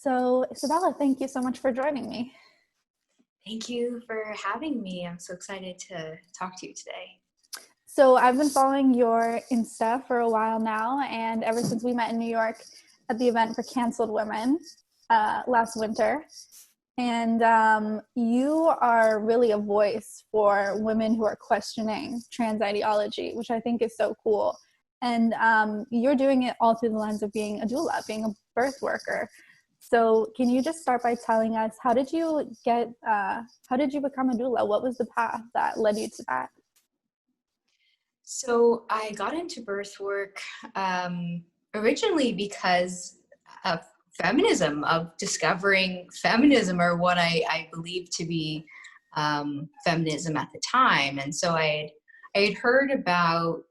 So, Isabella, thank you so much for joining me. Thank you for having me. I'm so excited to talk to you today. So, I've been following your Insta for a while now, and ever since we met in New York at the event for Canceled Women last winter. And you are really a voice for women who are questioning trans ideology, which I think is so cool. And you're doing it all through the lens of being a doula, being a birth worker. So can you just start by telling us, how did you become a doula? What was the path that led you to that? So I got into birth work originally because of feminism, of discovering feminism, or what I believed to be feminism at the time. And so I had heard about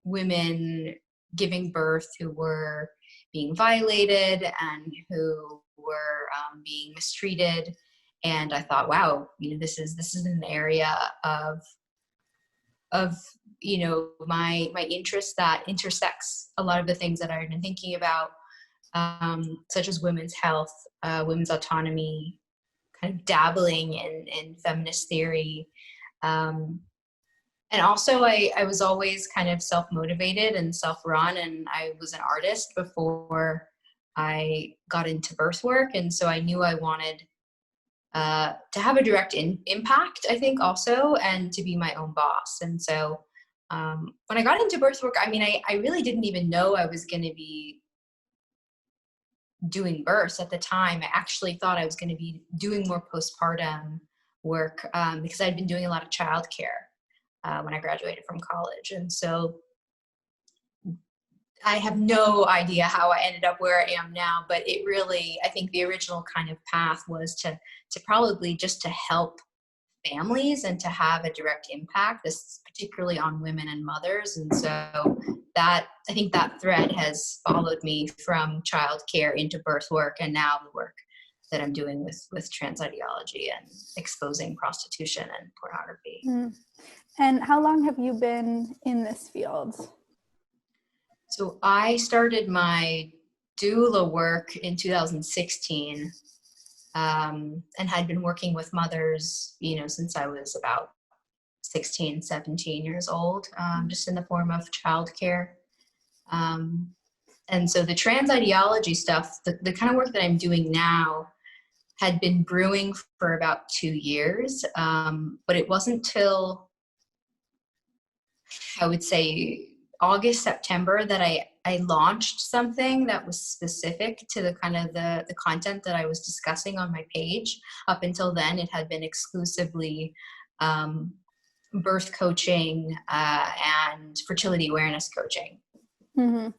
women giving birth who were being violated and who were being mistreated. And I thought, wow, this is an area of my interest that intersects a lot of the things that I've been thinking about, such as women's health, women's autonomy, kind of dabbling in feminist theory. And also I was always kind of self-motivated and self-run, and I was an artist before I got into birth work. And so I knew I wanted to have a direct impact, I think, also, and to be my own boss. And so when I got into birth work, I really didn't even know I was going to be doing births at the time. I actually thought I was going to be doing more postpartum work because I'd been doing a lot of childcare when I graduated from college. And so I have no idea how I ended up where I am now, but it really, I think the original kind of path was to probably just to help families and to have a direct impact, this particularly on women and mothers. And so that, I think that thread has followed me from childcare into birth work, and now the work that I'm doing with trans ideology and exposing prostitution and pornography. Mm. And how long have you been in this field? So I started my doula work in 2016 and had been working with mothers, since I was about 16, 17 years old, just in the form of childcare. And so the trans ideology stuff, the kind of work that I'm doing now, had been brewing for about 2 years, but it wasn't till, I would say, August, September that I launched something that was specific to the kind of the content that I was discussing on my page. Up until then, it had been exclusively birth coaching and fertility awareness coaching. Mm-hmm.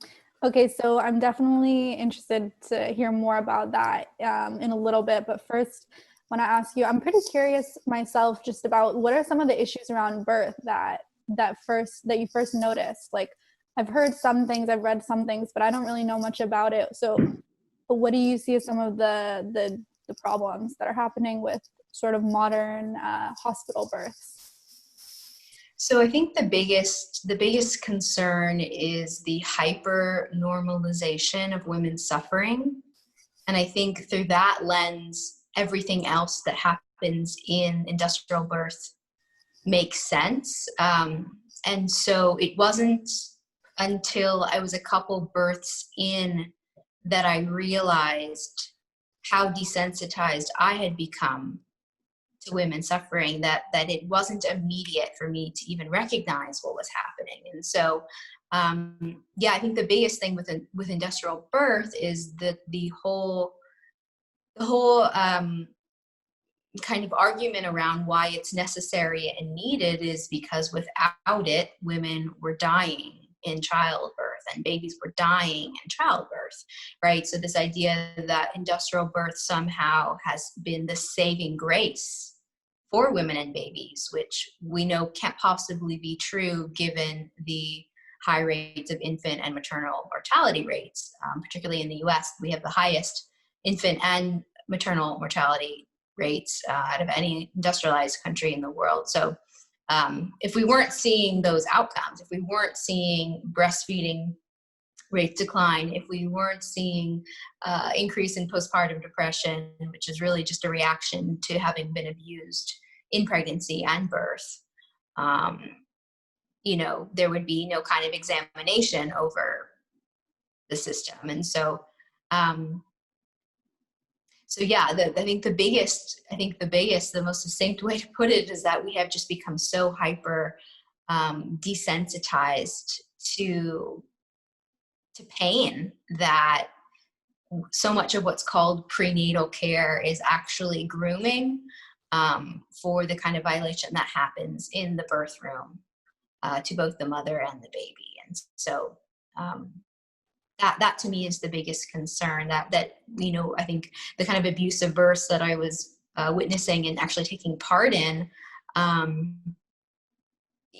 Okay, so I'm definitely interested to hear more about that in a little bit. But first, when I ask you, I'm pretty curious myself just about what are some of the issues around birth that you first noticed. Like, I've heard some things, I've read some things, but I don't really know much about it. So what do you see as some of the problems that are happening with sort of modern hospital births? So I think the biggest concern is the hyper normalization of women's suffering. And I think through that lens, everything else that happens in industrial birth makes sense. And so it wasn't until I was a couple births in that I realized how desensitized I had become to women suffering, that it wasn't immediate for me to even recognize what was happening. And so, I think the biggest thing with industrial birth is that the whole kind of argument around why it's necessary and needed is because without it, women were dying in childbirth and babies were dying in childbirth, right? So this idea that industrial birth somehow has been the saving grace for women and babies, which we know can't possibly be true given the high rates of infant and maternal mortality rates. Particularly in the US, we have the highest infant and maternal mortality rates out of any industrialized country in the world. So if we weren't seeing those outcomes, if we weren't seeing breastfeeding rates decline, if we weren't seeing increase in postpartum depression, which is really just a reaction to having been abused in pregnancy and birth, there would be no kind of examination over the system. And so, I think the most succinct way to put it is that we have just become so hyper desensitized to pain that so much of what's called prenatal care is actually grooming for the kind of violation that happens in the birth room to both the mother and the baby. And so that to me is the biggest concern, that I think the kind of abusive births that I was witnessing and actually taking part in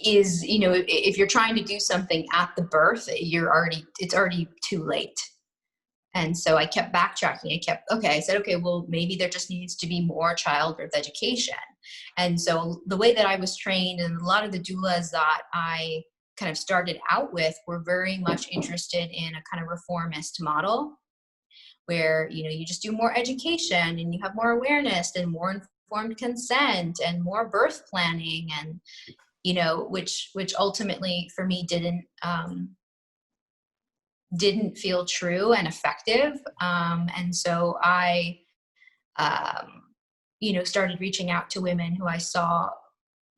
is, if you're trying to do something at the birth, it's already too late. And so I kept backtracking. I said, okay, well, maybe there just needs to be more childbirth education. And so the way that I was trained, and a lot of the doulas that I kind of started out with, were very much interested in a kind of reformist model where, you just do more education and you have more awareness and more informed consent and more birth planning, and, which ultimately for me didn't feel true and effective. And so I, started reaching out to women who I saw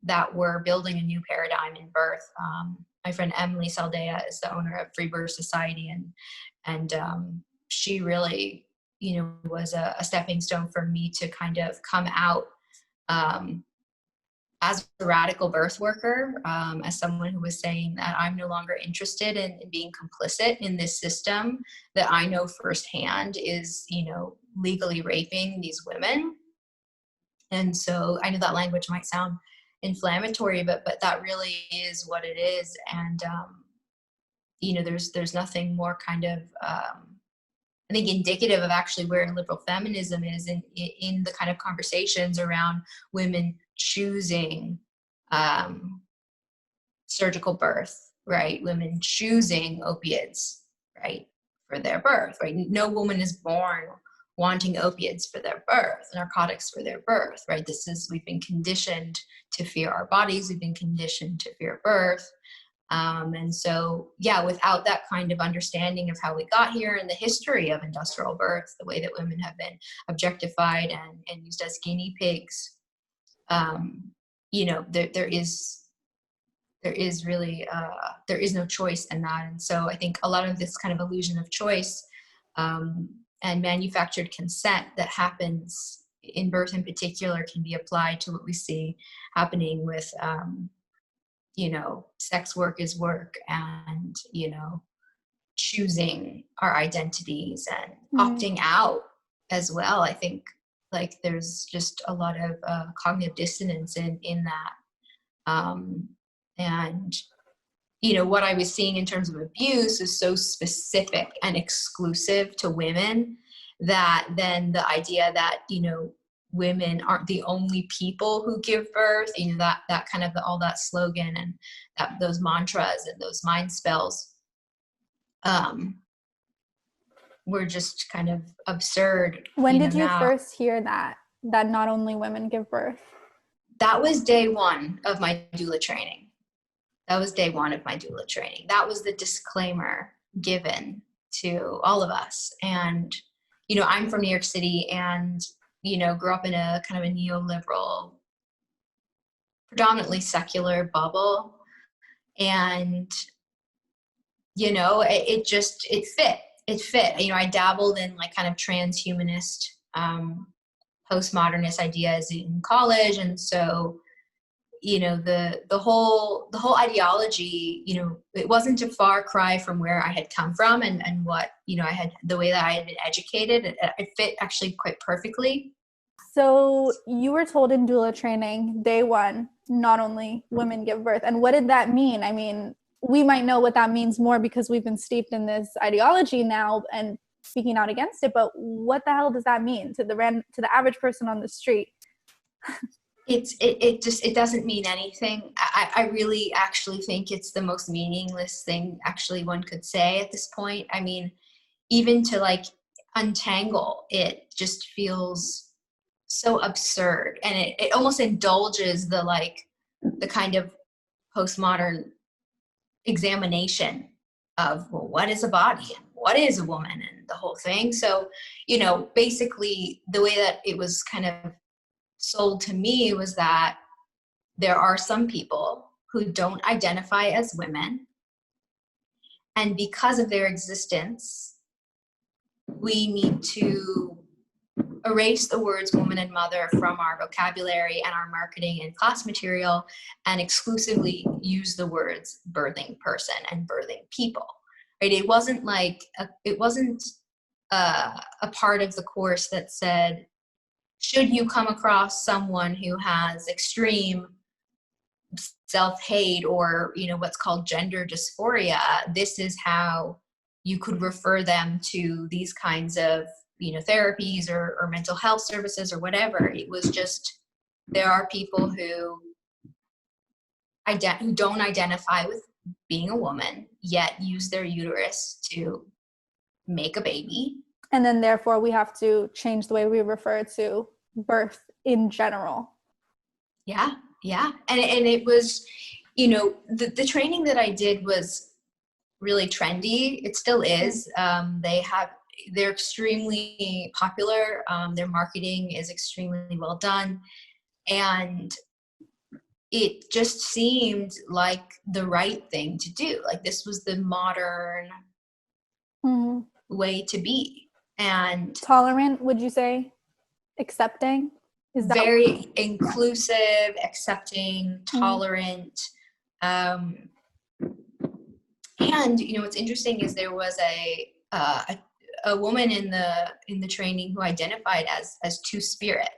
that were building a new paradigm in birth. My friend Emily Saldea is the owner of Free Birth Society, and she really, was a stepping stone for me to kind of come out as a radical birth worker, as someone who was saying that I'm no longer interested in being complicit in this system that I know firsthand is, legally raping these women. And so I know that language might sound inflammatory, but that really is what it is. And, there's nothing more kind of, I think, indicative of actually where liberal feminism is in the kind of conversations around women choosing surgical birth, right? Women choosing opiates, right, for their birth, right? No woman is born wanting opiates for their birth, narcotics for their birth, right? We've been conditioned to fear our bodies. We've been conditioned to fear birth. And so, without that kind of understanding of how we got here and the history of industrial birth, the way that women have been objectified and used as guinea pigs, there is really, there is no choice in that. And so I think a lot of this kind of illusion of choice and manufactured consent that happens in birth in particular can be applied to what we see happening with, sex work is work, and, choosing our identities and opting out as well. I think there's just a lot of cognitive dissonance in that. And, what I was seeing in terms of abuse is so specific and exclusive to women that then the idea that, women aren't the only people who give birth, that kind of all that slogan and those mantras and those mind spells were just kind of absurd. When did you first hear that not only women give birth? That was day one of my doula training. That was the disclaimer given to all of us. And, I'm from New York City and, grew up in a kind of a neoliberal, predominantly secular bubble. And, it fit. I dabbled in kind of transhumanist, postmodernist ideas in college. And so, the whole ideology, it wasn't a far cry from where I had come from and what, the way that I had been educated. It fit actually quite perfectly. So you were told in doula training, day one, not only women give birth. And what did that mean? I mean, we might know what that means more because we've been steeped in this ideology now and speaking out against it. But what the hell does that mean to the average person on the street? it doesn't mean anything. I really actually think it's the most meaningless thing actually one could say at this point. I mean, even to like untangle it just feels so absurd, and it almost indulges the kind of postmodern examination of, well, what is a body and what is a woman and the whole thing. So, basically the way that it was kind of sold to me was that there are some people who don't identify as women, and because of their existence, we need to erase the words woman and mother from our vocabulary and our marketing and class material, and exclusively use the words birthing person and birthing people. Right? It wasn't a part of the course that said, should you come across someone who has extreme self-hate or what's called gender dysphoria, this is how you could refer them to these kinds of therapies or mental health services or whatever. It was just, there are people who don't identify with being a woman yet use their uterus to make a baby, and then therefore we have to change the way we refer to birth in general. Yeah and it was the training that I did was really trendy. It still is. They're extremely popular. Their marketing is extremely well done, and it just seemed like the right thing to do. Like, this was the modern way to be. And tolerant, would you say? Accepting? Is that very inclusive, accepting, tolerant. And what's interesting is there was a woman in the training who identified as two-spirit,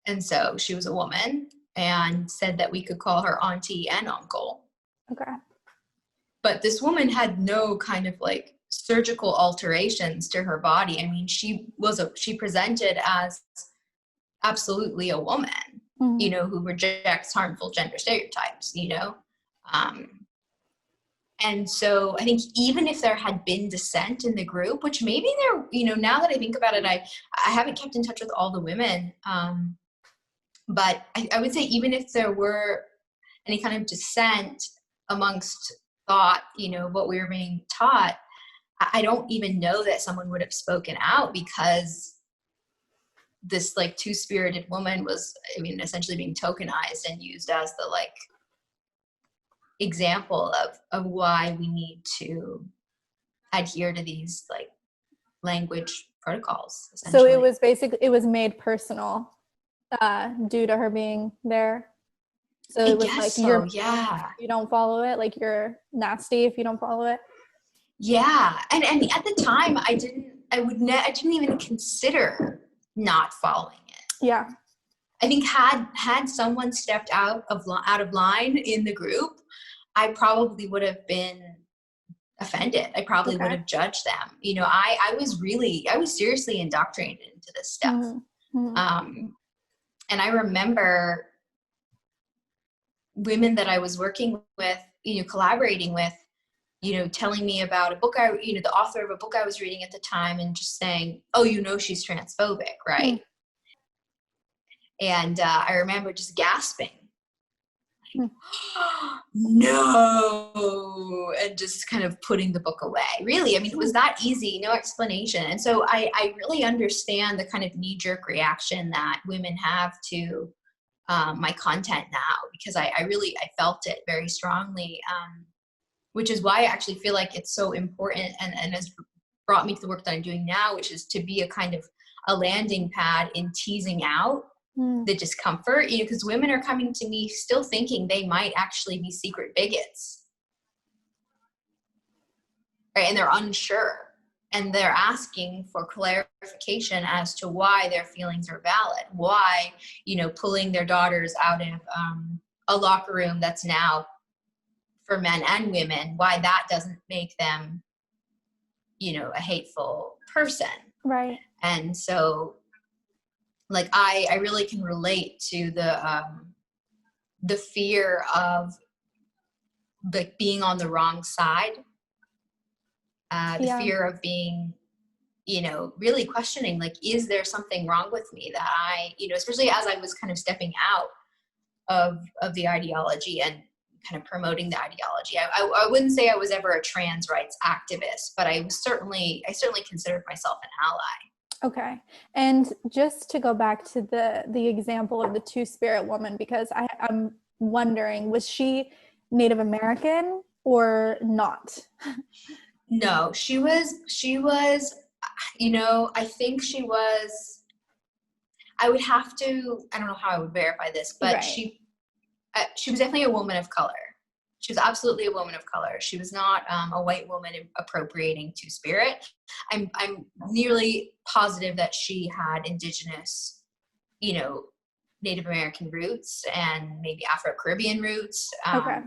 and so she was a woman and said that we could call her auntie and uncle. Okay. But this woman had no kind of like surgical alterations to her body. I mean, she presented as absolutely a woman, who rejects harmful gender stereotypes, and so I think even if there had been dissent in the group, which maybe there, now that I think about it, I haven't kept in touch with all the women, but I would say even if there were any kind of dissent amongst thought, what we were being taught, I don't even know that someone would have spoken out, because this like two-spirited woman was, essentially being tokenized and used as the like example of why we need to adhere to these like language protocols. So it was made personal due to her being there. So it was like, you don't follow it, like you're nasty if you don't follow it. Yeah. And at the time I didn't even consider not following it. Yeah. I think had someone stepped out of line in the group, I probably would have been offended. I probably would have judged them. I was seriously indoctrinated into this stuff. And I remember women that I was working with, collaborating with, telling me about a book the author of a book I was reading at the time, and just saying, oh, she's transphobic, right? And I remember just gasping, like, no, and just kind of putting the book away. Really, it was that easy, no explanation. And so I really understand the kind of knee-jerk reaction that women have to my content now, because I felt it very strongly, which is why I actually feel like it's so important and has brought me to the work that I'm doing now, which is to be a kind of a landing pad in teasing out the discomfort, because women are coming to me still thinking they might actually be secret bigots, right? And they're unsure, and they're asking for clarification as to why their feelings are valid, why, pulling their daughters out of a locker room that's now for men and women, why that doesn't make them, a hateful person. Right. And so like I really can relate to the fear of like being on the wrong side, the Yeah. fear of being, you know, really questioning, like, is there something wrong with me that I, you know, especially as I was kind of stepping out of the ideology and kind of promoting the ideology. I wouldn't say I was ever a trans rights activist, but I certainly considered myself an ally. Okay. And just to go back to the example of the two-spirit woman, because I'm wondering, was she Native American or not? No, she was, you know, I think she was, I would have to, I don't know how I would verify this, but Right. she was definitely a woman of color. She was absolutely a woman of color. She was not a white woman appropriating two-spirit. I'm nearly positive that she had indigenous, you know, Native American roots and maybe Afro-Caribbean roots. Okay.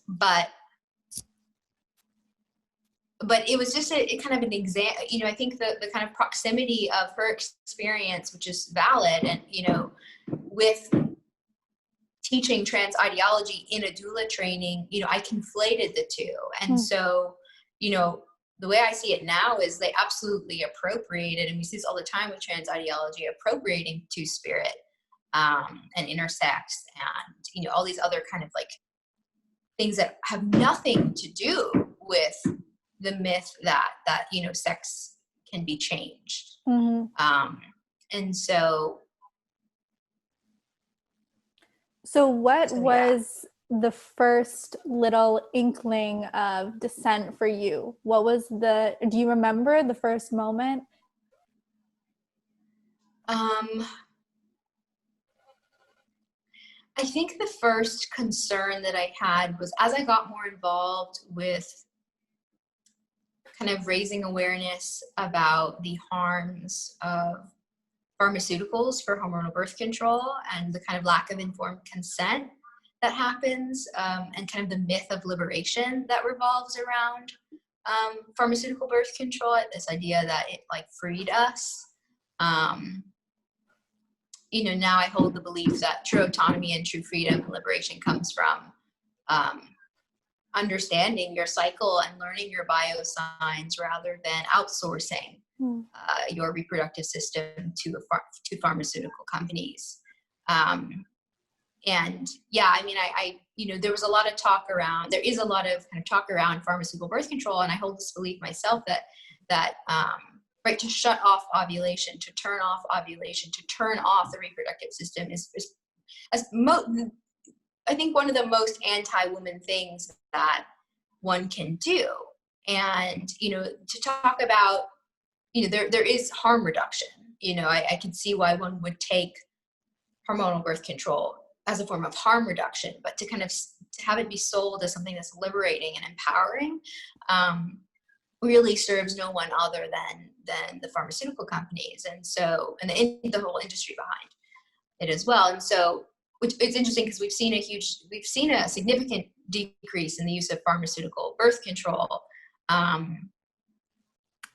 But it was just a kind of an example, you know, I think the kind of proximity of her experience, which is valid, and, you know, with teaching trans ideology in a doula training, you know, I conflated the two. And so, you know, the way I see it now is they absolutely appropriated, and we see this all the time with trans ideology, appropriating two-spirit and intersex and, you know, all these other kind of like things that have nothing to do with the myth that, you know, sex can be changed. And so what was the first little inkling of dissent for you? What was do you remember the first moment? I think the first concern that I had was as I got more involved with kind of raising awareness about the harms of pharmaceuticals for hormonal birth control and the kind of lack of informed consent that happens, and kind of the myth of liberation that revolves around pharmaceutical birth control, this idea that it like freed us. You know, now I hold the belief that true autonomy and true freedom and liberation comes from understanding your cycle and learning your biosigns rather than outsourcing your reproductive system to pharmaceutical companies. And yeah, I mean, I you know, there is a lot of talk around pharmaceutical birth control, and I hold this belief myself that right, to shut off ovulation, to turn off ovulation, to turn off the reproductive system is I think one of the most anti-woman things that one can do. And, you know, to talk about, you know, there is harm reduction. You know, I can see why one would take hormonal birth control as a form of harm reduction, but to kind of to have it be sold as something that's liberating and empowering really serves no one other than the pharmaceutical companies, and so the whole industry behind it as well. And so it's interesting because we've seen a significant decrease in the use of pharmaceutical birth control.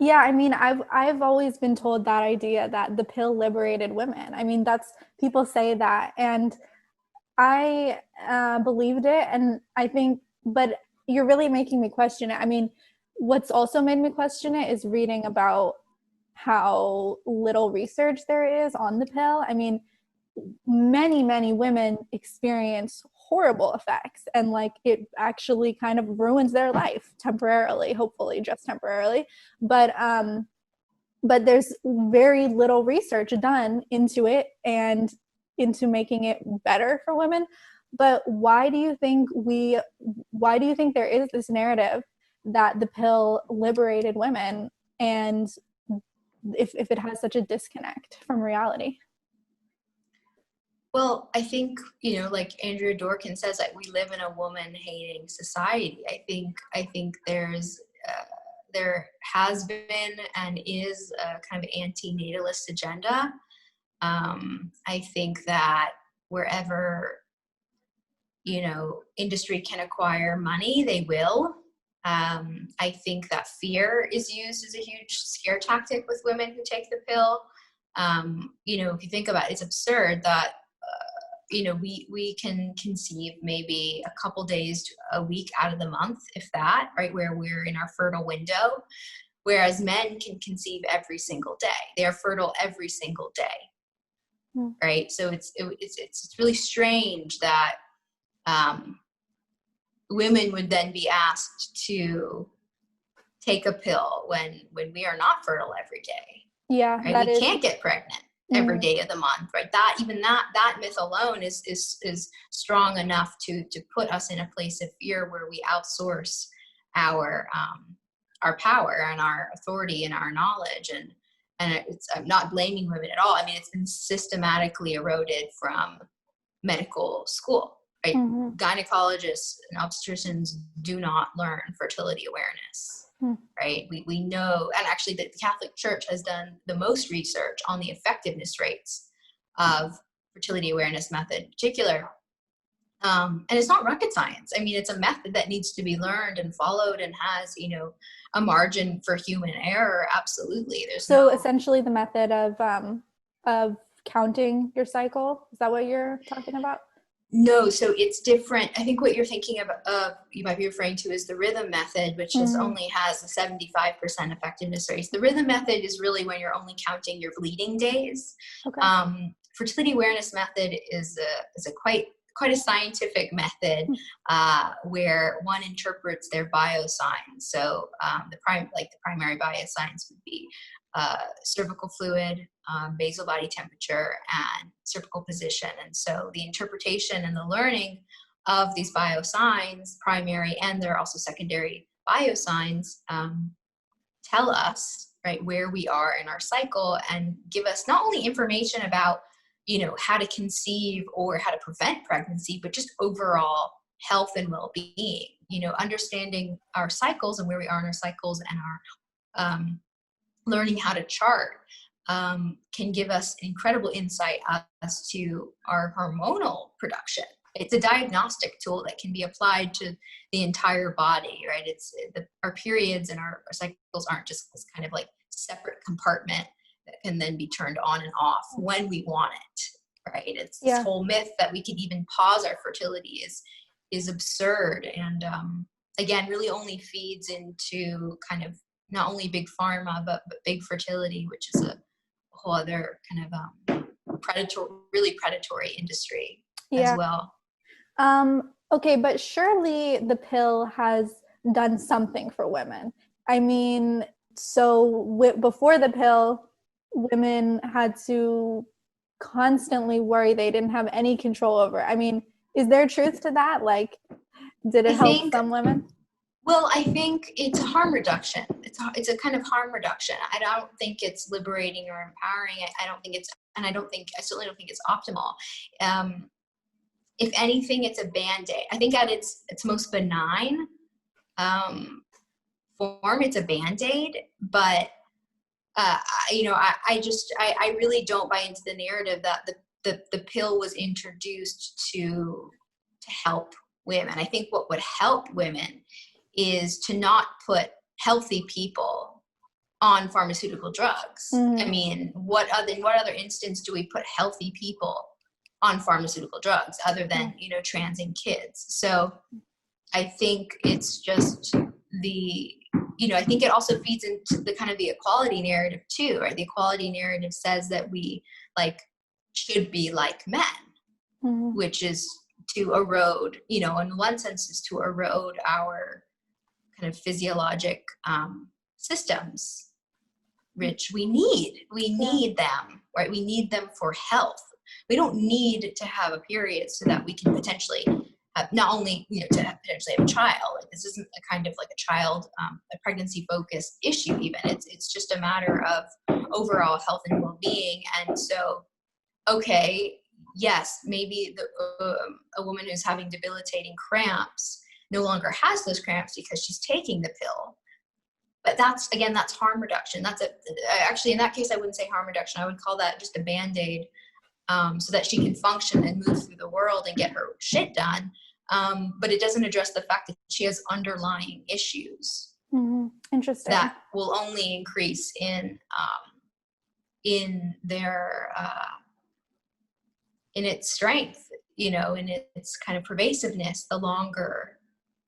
Yeah, I mean, I've always been told that idea that the pill liberated women. I mean, people say that, and I believed it, and I think, but you're really making me question it. I mean, what's also made me question it is reading about how little research there is on the pill. I mean, many women experience horrible effects, and like it actually kind of ruins their life temporarily, hopefully just temporarily, but there's very little research done into it and into making it better for women. But why do you think there is this narrative that the pill liberated women, and if it has such a disconnect from reality? Well, I think, you know, like Andrea Dworkin says, that we live in a woman-hating society. I think there has been and is a kind of anti-natalist agenda. I think that wherever, you know, industry can acquire money, they will. I think that fear is used as a huge scare tactic with women who take the pill. If you think about it, it's absurd that we can conceive maybe a couple days to a week out of the month, if that, right, where we're in our fertile window, whereas men can conceive every single day. They are fertile every single day, right? So it's really strange that women would then be asked to take a pill when we are not fertile every day. Yeah, right? We can't get pregnant every day of the month, right? That myth alone is strong enough to put us in a place of fear where we outsource our power and our authority and our knowledge, and I'm not blaming women at all. I mean, it's been systematically eroded from medical school, right? Gynecologists and obstetricians do not learn fertility awareness. Right. We know, and actually the Catholic Church has done the most research on the effectiveness rates of fertility awareness method in particular. And it's not rocket science. I mean, it's a method that needs to be learned and followed and has, a margin for human error. Absolutely. Essentially the method of counting your cycle. Is that what you're talking about? No, so it's different. I think what you're thinking of, you might be referring to is the rhythm method, which only has a 75% effectiveness rate. The rhythm method is really when you're only counting your bleeding days. Okay. Fertility awareness method is a quite a scientific method where one interprets their biosigns. So the primary biosigns would be cervical fluid, basal body temperature, and cervical position. And so the interpretation and the learning of these biosigns, primary and there are also secondary biosigns, tell us, right, where we are in our cycle and give us not only information about, how to conceive or how to prevent pregnancy, but just overall health and well-being, understanding our cycles and where we are in our cycles and our learning how to chart can give us incredible insight as to our hormonal production. It's a diagnostic tool that can be applied to the entire body, right? Our periods and our cycles aren't just this kind of like separate compartment that can then be turned on and off when we want it, right? It's this whole myth that we can even pause our fertility is absurd, and again, really only feeds into kind of not only big pharma, but big fertility, which is a whole other kind of really predatory industry as well. Okay, but surely the pill has done something for women. I mean, so before the pill, women had to constantly worry they didn't have any control over. I mean, is there truth to that? Like, did it help some women? Well, I think it's a harm reduction. It's a kind of harm reduction. I don't think it's liberating or empowering. I certainly don't think it's optimal. If anything, it's a Band-Aid. I think at its most benign form, it's a Band-Aid. But I really don't buy into the narrative that the pill was introduced to help women. I think what would help women is to not put healthy people on pharmaceutical drugs. I mean, what other instance do we put healthy people on pharmaceutical drugs other than, transing kids? So I think it's just I think it also feeds into the kind of the equality narrative too, right? The equality narrative says that we should be like men, which is to erode, in one sense is to erode our kind of physiologic systems, which we need them, right? We need them for health. We don't need to have a period so that we can potentially have not only, to potentially have a child. Like, this isn't a kind of like a child, a pregnancy focused issue even. It's just a matter of overall health and well-being. And so, okay, yes, maybe a woman who's having debilitating cramps no longer has those cramps because she's taking the pill. But that's harm reduction. Actually, in that case, I wouldn't say harm reduction. I would call that just a Band-Aid, so that she can function and move through the world and get her shit done. But it doesn't address the fact that she has underlying issues. Interesting. That will only increase in in their in its strength, you know, in its kind of pervasiveness, the longer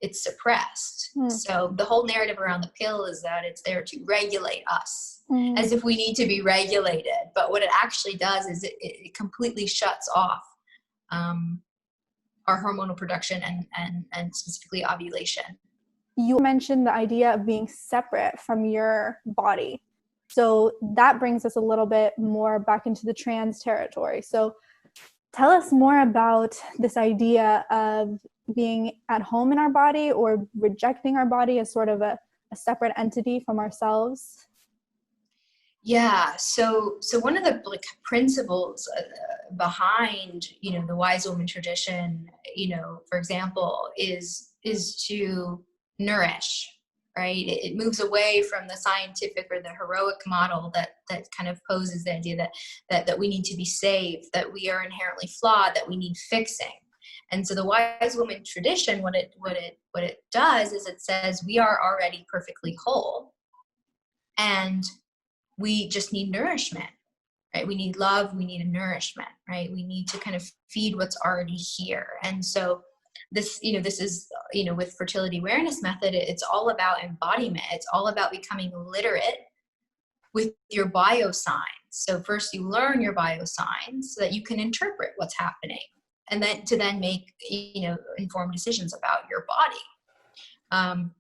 it's suppressed. So the whole narrative around the pill is that it's there to regulate us, as if we need to be regulated. But what it actually does is it completely shuts off our hormonal production and specifically ovulation. You mentioned the idea of being separate from your body. So that brings us a little bit more back into the trans territory. So tell us more about this idea of being at home in our body or rejecting our body as sort of a separate entity from ourselves. Yeah, so one of the like principles behind, you know, the wise woman tradition, you know, for example, is to nourish, right? It moves away from the scientific or the heroic model that kind of poses the idea that we need to be saved, that we are inherently flawed, that we need fixing. And so the wise woman tradition, what it does is it says we are already perfectly whole, and we just need nourishment, right? We need love, we need a nourishment, right? We need to kind of feed what's already here. And so this, you know, this is, you know, with fertility awareness method, it's all about embodiment. It's all about becoming literate with your biosigns. So first you learn your biosigns so that you can interpret what's happening, and then to then make, you know, informed decisions about your body.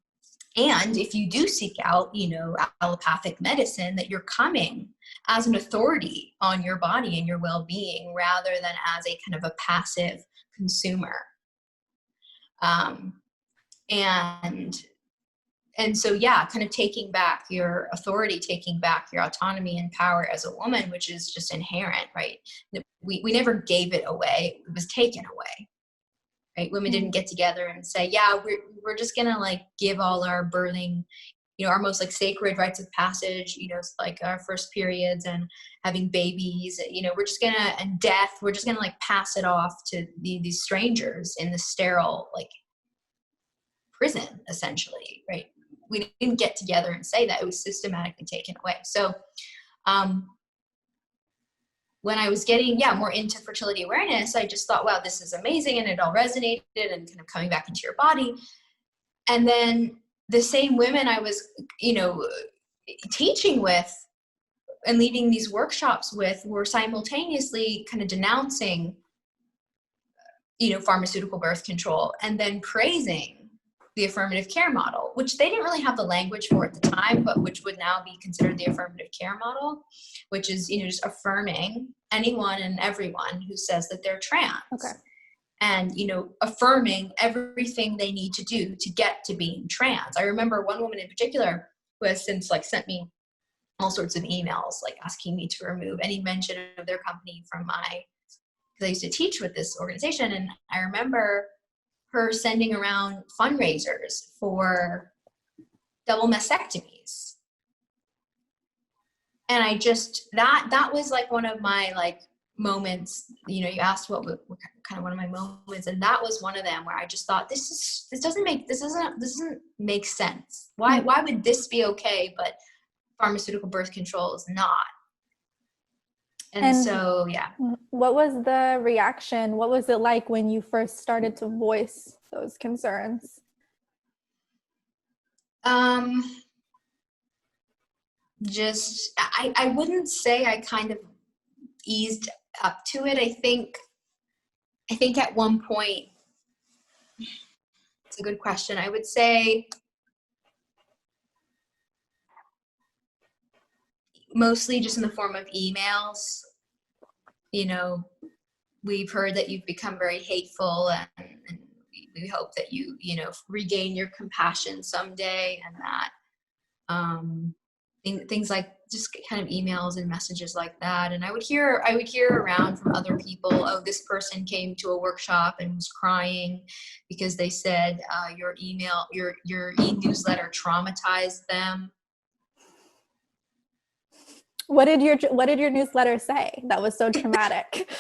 And if you do seek out, you know, allopathic medicine, that you're coming as an authority on your body and your well-being rather than as a kind of a passive consumer. And so, yeah, kind of taking back your authority, taking back your autonomy and power as a woman, which is just inherent, right? We never gave it away. It was taken away. Right? Women didn't get together and say, yeah, we're just going to like give all our birthing, you know, our most like sacred rites of passage, you know, like our first periods and having babies, you know, we're just going to, and death, we're just going to like pass it off to these strangers in the sterile, like prison, essentially, right? We didn't get together and say that. It was systematically taken away. So, when I was getting, more into fertility awareness, I just thought, wow, this is amazing. And it all resonated and kind of coming back into your body. And then the same women I was, you know, teaching with and leading these workshops with were simultaneously kind of denouncing, you know, pharmaceutical birth control and then praising the affirmative care model, which they didn't really have the language for at the time, but which would now be considered the affirmative care model, which is, you know, just affirming anyone and everyone who says that they're trans. Okay. And, you know, affirming everything they need to do to get to being trans. I remember one woman in particular who has since like sent me all sorts of emails, like asking me to remove any mention of their company from because I used to teach with this organization. And I remember her sending around fundraisers for double mastectomies. And I just, that was like one of my like moments, you know, you asked what kind of one of my moments, and that was one of them where I just thought, this doesn't make sense. Why would this be okay, but pharmaceutical birth control is not? And so, yeah. What was the reaction? What was it like when you first started to voice those concerns? Just, I wouldn't say I kind of eased up to it. I think at one point, it's a good question. I would say mostly just in the form of emails. You know, we've heard that you've become very hateful, and we hope that you know, regain your compassion someday, and that things like just kind of emails and messages like that. And I would hear around from other people, oh, this person came to a workshop and was crying because they said your e-newsletter traumatized them. What did your newsletter say that was so traumatic?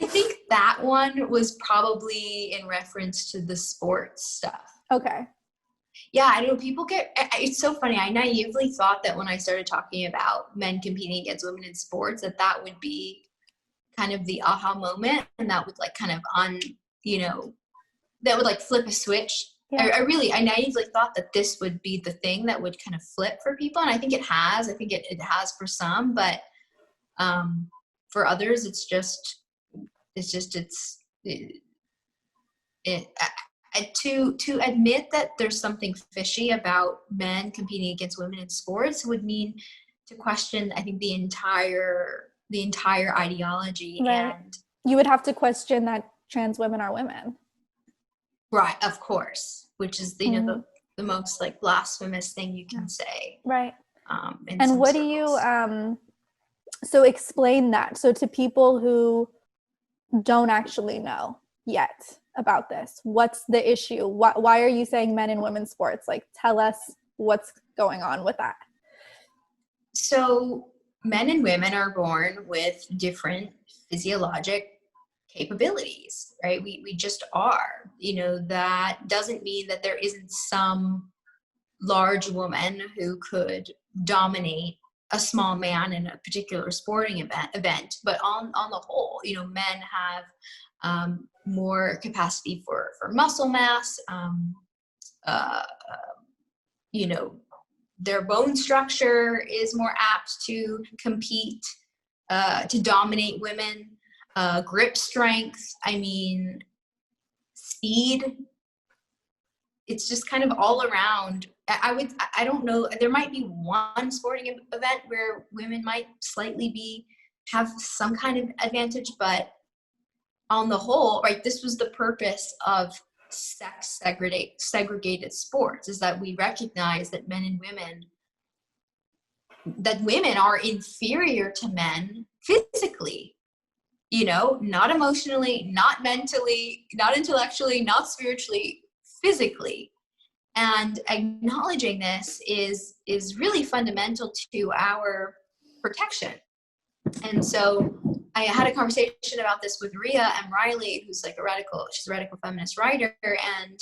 I think that one was probably in reference to the sports stuff. Okay. Yeah, I know people it's so funny. I naively thought that when I started talking about men competing against women in sports, that would be kind of the aha moment, and that would like kind of that would like flip a switch. Yeah. I naively thought that this would be the thing that would kind of flip for people. And I think it has. I think it has for some, but for others, to admit that there's something fishy about men competing against women in sports would mean to question, I think, the entire ideology. Right. And You would have to question that trans women are women. right, of course, which is the most like blasphemous thing you can say. Right. And what circles. Do you so explain that so to people who don't actually know yet about this? What's the issue? Why are you saying men and women's sports? Like, tell us what's going on with that. So men and women are born with different physiologic capabilities, right? We just are. That doesn't mean that there isn't some large woman who could dominate a small man in a particular sporting event. But on the whole, men have more capacity for muscle mass. Their bone structure is more apt to compete, to dominate women. Grip strength, speed. It's just kind of all around. I don't know, there might be one sporting event where women might slightly have some kind of advantage, but on the whole, right, this was the purpose of sex segregated sports, is that we recognize that women are inferior to men physically, not emotionally, not mentally, not intellectually, not spiritually, physically. And acknowledging this is really fundamental to our protection. And so I had a conversation about this with Ria M. Riley, who's like she's a radical feminist writer, and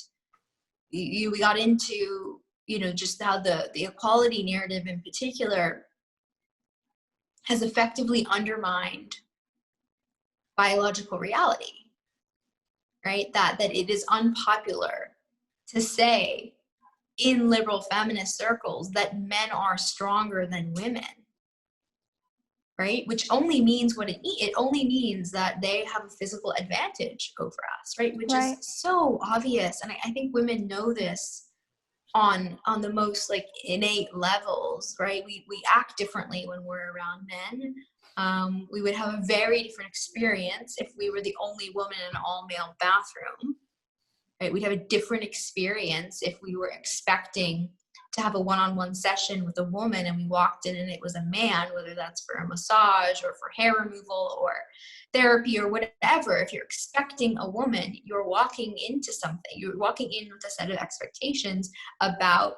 we got into, just how the equality narrative in particular has effectively undermined biological reality, right? That it is unpopular to say in liberal feminist circles that men are stronger than women, right? Which only means it only means that they have a physical advantage over us, right? Which is so obvious. And I think women know this on the most like innate levels, right? We act differently when we're around men. We would have a very different experience if we were the only woman in an all-male bathroom, right? We'd have a different experience if we were expecting to have a one-on-one session with a woman and we walked in and it was a man, whether that's for a massage or for hair removal or therapy or whatever. If you're expecting a woman, you're walking into something. You're walking in with a set of expectations about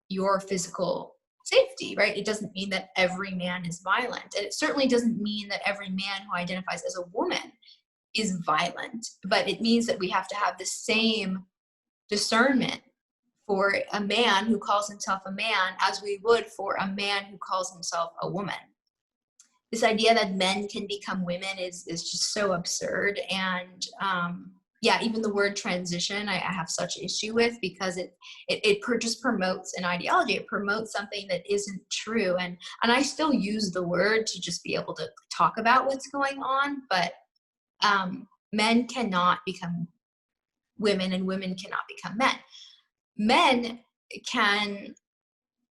your physical safety, right? It doesn't mean that every man is violent. And it certainly doesn't mean that every man who identifies as a woman is violent, but it means that we have to have the same discernment for a man who calls himself a man as we would for a man who calls himself a woman. This idea that men can become women is just so absurd. And even the word transition, I have such issue with, because it just promotes an ideology. It promotes something that isn't true. And I still use the word to just be able to talk about what's going on, but men cannot become women and women cannot become men. Men can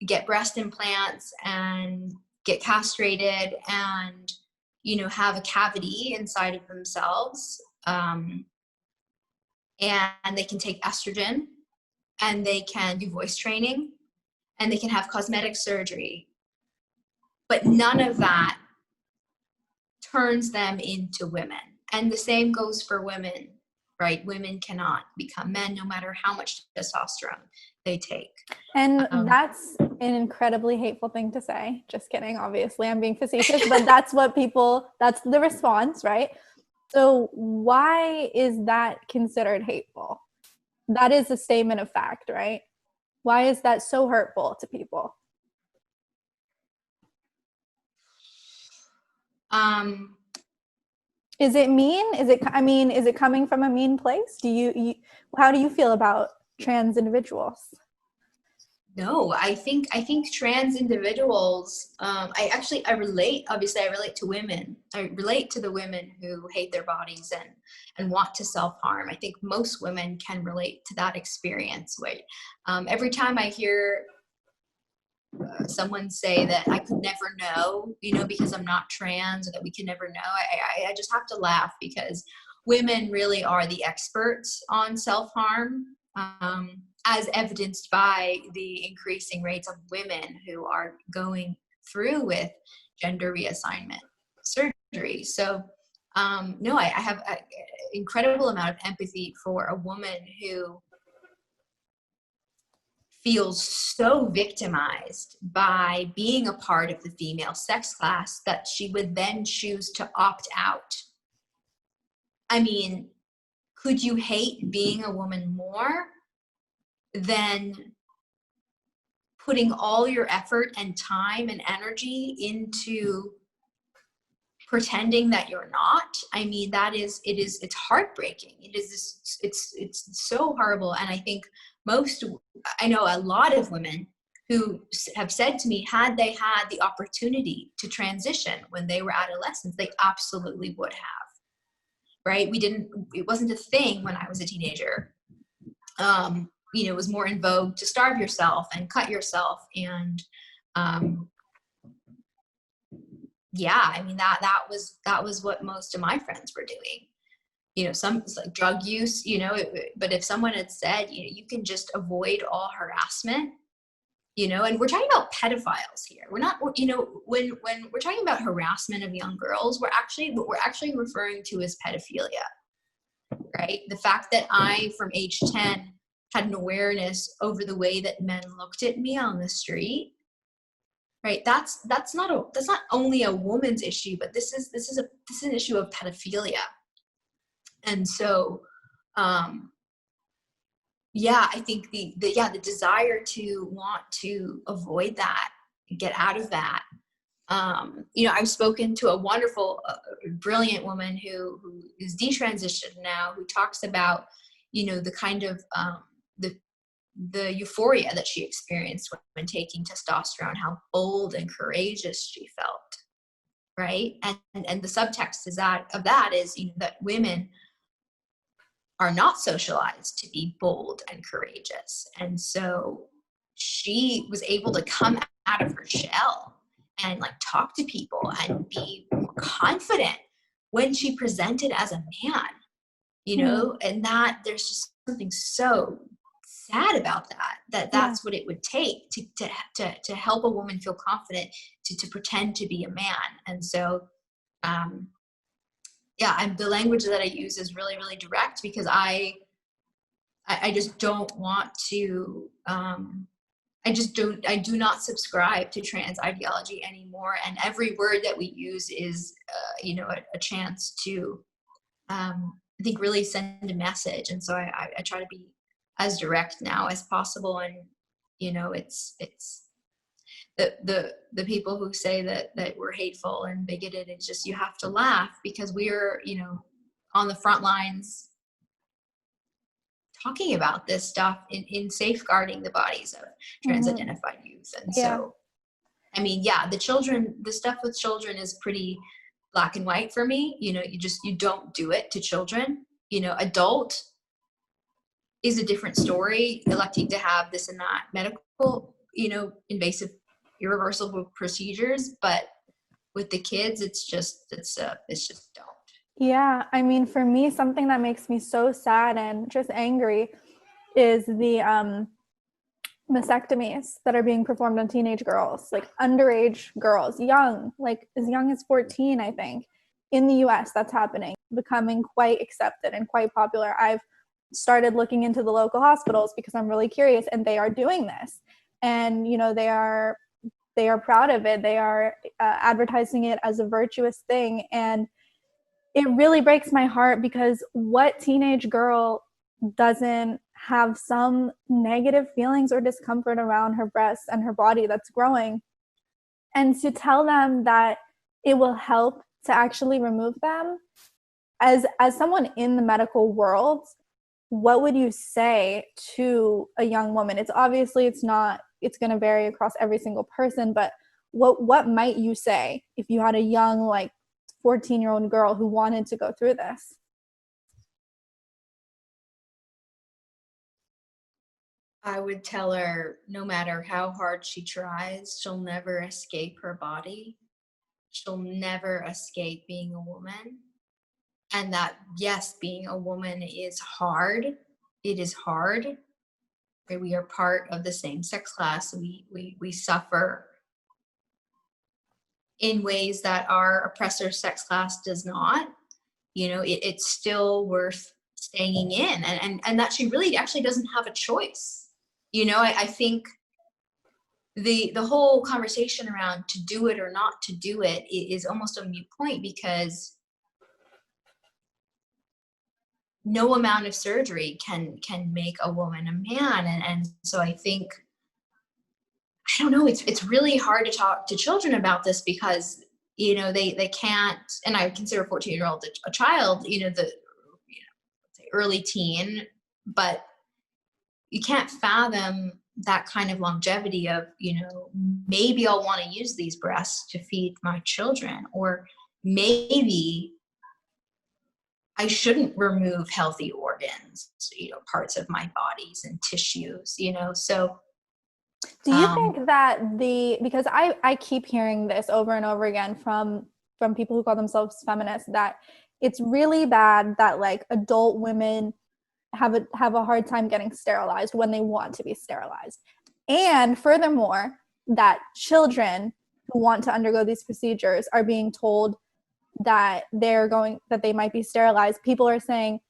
get breast implants and get castrated and, have a cavity inside of themselves. And they can take estrogen, and they can do voice training, and they can have cosmetic surgery. But none of that turns them into women. And the same goes for women, right? Women cannot become men no matter how much testosterone they take. And that's an incredibly hateful thing to say. Just kidding. Obviously, I'm being facetious, but that's the response, right? So why is that considered hateful? That is a statement of fact, right? Why is that so hurtful to people? Is it mean? Is it coming from a mean place? How do you feel about trans individuals? No, I think trans individuals, I relate, obviously I relate to women. I relate to the women who hate their bodies and want to self-harm. I think most women can relate to that experience. Where every time I hear someone say that I could never know, because I'm not trans, or that we can never know, I just have to laugh, because women really are the experts on self-harm, as evidenced by the increasing rates of women who are going through with gender reassignment surgery. So no, I have an incredible amount of empathy for a woman who feels so victimized by being a part of the female sex class that she would then choose to opt out. I mean, could you hate being a woman more than putting all your effort and time and energy into pretending that you're not? I mean, it's heartbreaking. It's so horrible. And I think I know a lot of women who have said to me, had they had the opportunity to transition when they were adolescents, they absolutely would have, right? It wasn't a thing when I was a teenager. It was more in vogue to starve yourself and cut yourself. And yeah, I mean, that was what most of my friends were doing. Some like drug use, but if someone had said, you can just avoid all harassment, and we're talking about pedophiles here. We're not, when we're talking about harassment of young girls, what we're actually referring to as pedophilia, right? The fact that I, from age 10, had an awareness over the way that men looked at me on the street, right? That's not only a woman's issue, but this is an issue of pedophilia. And so, yeah, I think the desire to want to avoid that, get out of that. I've spoken to a wonderful, brilliant woman who is detransitioned now, who talks about, the kind of the euphoria that she experienced when taking testosterone, how bold and courageous she felt, right? And the subtext is that women are not socialized to be bold and courageous. And so she was able to come out of her shell and like talk to people and be more confident when she presented as a man, and that there's just something so sad about that's what it would take to help a woman feel confident to pretend to be a man. And so the language that I use is really, really direct, because I just don't want to I do not subscribe to trans ideology anymore, and every word that we use is a chance to I think really send a message. And so I try to be as direct now as possible. And it's the people who say that we're hateful and bigoted, it's just, you have to laugh, because we're on the front lines talking about this stuff in safeguarding the bodies of trans identified youth. And so I mean, the stuff with children is pretty black and white for me. You don't do it to children. Adult is a different story, electing to have this and that medical, invasive, irreversible procedures. But with the kids, it's just don't. Yeah, I mean, for me, something that makes me so sad and just angry is the mastectomies that are being performed on teenage girls, like underage girls, like as young as 14, I think. In the US, that's happening, becoming quite accepted and quite popular. I've started looking into the local hospitals because I'm really curious, and they are doing this. And, they are proud of it. They are advertising it as a virtuous thing. And it really breaks my heart, because what teenage girl doesn't have some negative feelings or discomfort around her breasts and her body that's growing, and to tell them that it will help to actually remove them. As someone in the medical world, what would you say to a young woman? It's obviously it's going to vary across every single person, but what might you say if you had a young, like, 14-year-old girl who wanted to go through this? I would tell her no matter how hard she tries, she'll never escape her body. She'll never escape being a woman. And that, yes, being a woman is hard. It is hard. We are part of the same sex class. We suffer in ways that our oppressor sex class does not. You know, it's still worth staying in, and that she really actually doesn't have a choice. You know, I think the whole conversation around to do it or not to do it is almost a moot point, because no amount of surgery can make a woman a man. And so I think, I don't know, it's really hard to talk to children about this, because you know they can't, and I consider a 14-year-old a child, you know, let's say early teen, but you can't fathom that kind of longevity of, you know, maybe I'll want to use these breasts to feed my children, or maybe I shouldn't remove healthy organs, you know, parts of my bodies and tissues, you know. So do you think that because I keep hearing this over and over again from people who call themselves feminists, that it's really bad that, like, adult women have a hard time getting sterilized when they want to be sterilized, and furthermore that children who want to undergo these procedures are being told that they might be sterilized. People are saying,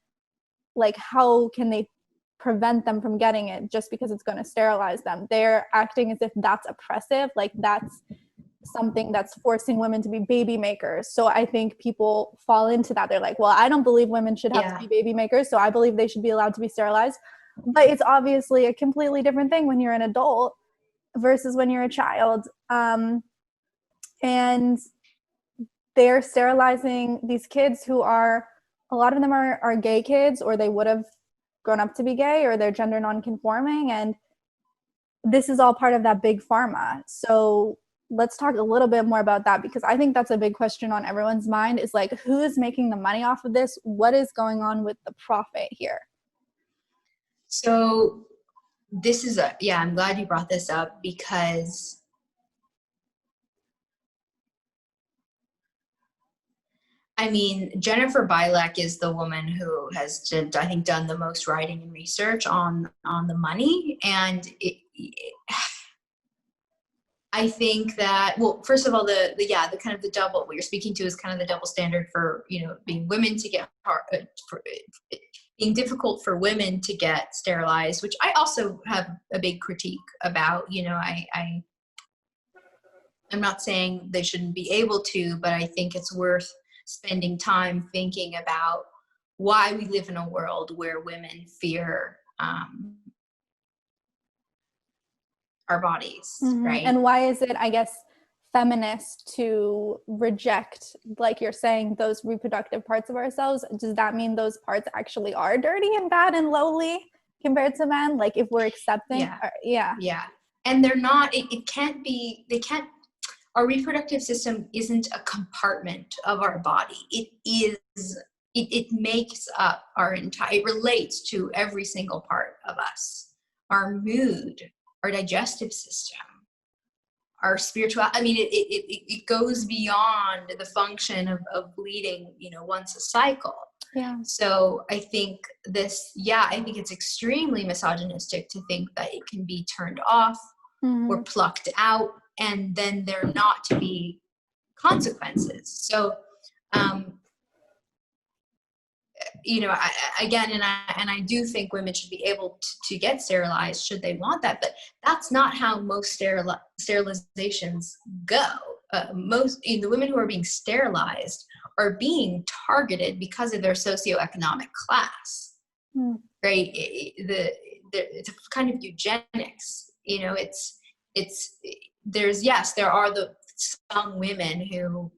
like, how can they prevent them from getting it just because it's going to sterilize them? They're acting as if that's oppressive, like that's something that's forcing women to be baby makers. So I think people fall into that. They're like, well, I don't believe women should have to be baby makers, so I believe they should be allowed to be sterilized. But it's obviously a completely different thing when you're an adult versus when you're a child. And they're sterilizing these kids who are, a lot of them are gay kids, or they would have grown up to be gay, or they're gender non-conforming, and this is all part of that big pharma. So let's talk a little bit more about that, because I think that's a big question on everyone's mind, is like, who is making the money off of this? What is going on with the profit here? So this is I'm glad you brought this up, because I mean, Jennifer Bilek is the woman who has, I think, done the most writing and research on the money. And I think that, well, first of all, the kind of the double, what you're speaking to is kind of the double standard for, you know, being women to get being difficult for women to get sterilized, which I also have a big critique about. You know, I'm not saying they shouldn't be able to, but I think it's worth spending time thinking about why we live in a world where women fear our bodies, right? And why is it, I guess, feminist to reject, like you're saying, those reproductive parts of ourselves? Does that mean those parts actually are dirty and bad and lowly compared to men? Like, if we're accepting? Yeah. And they're not, it can't be, they can't, our reproductive system isn't a compartment of our body. It is, it makes up our entire, it relates to every single part of us. Our mood, our digestive system, our spiritual, I mean, it goes beyond the function of bleeding, you know, once a cycle. Yeah. So I think I think it's extremely misogynistic to think that it can be turned off or plucked out, and then there not to be consequences. So, you know, I do think women should be able to get sterilized should they want that, but that's not how most sterilizations go. The women who are being sterilized are being targeted because of their socioeconomic class. right? It's a kind of eugenics, you know, there are some women who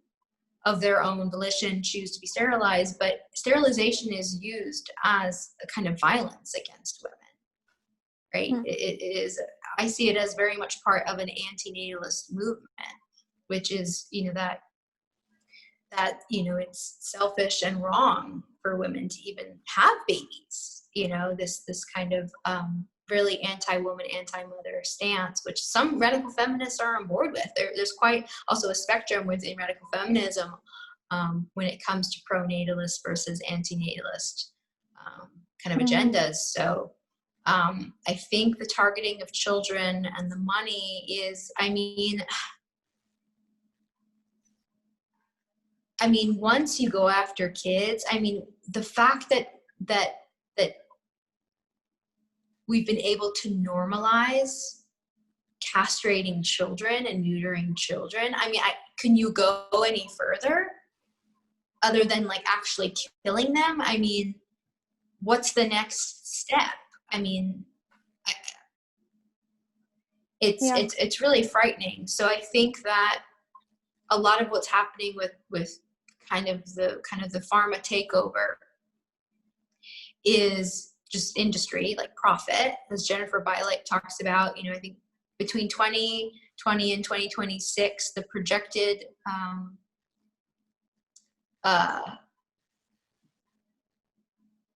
of their own volition choose to be sterilized, but sterilization is used as a kind of violence against women, right? It is, I see it as very much part of an anti-natalist movement, which is, you know, that you know, it's selfish and wrong for women to even have babies, you know, this kind of really anti-woman, anti-mother stance, which some radical feminists are on board with. There's quite also a spectrum within radical feminism when it comes to pro-natalist versus anti-natalist kind of agendas. So I think the targeting of children and the money is, I mean, once you go after kids, I mean, the fact that we've been able to normalize castrating children and neutering children. I mean, can you go any further other than like actually killing them? I mean, what's the next step? I mean, it's really frightening. So I think that a lot of what's happening with kind of the pharma takeover is just industry, like profit, as Jennifer Bilek talks about. You know, I think between 2020 and 2026, the projected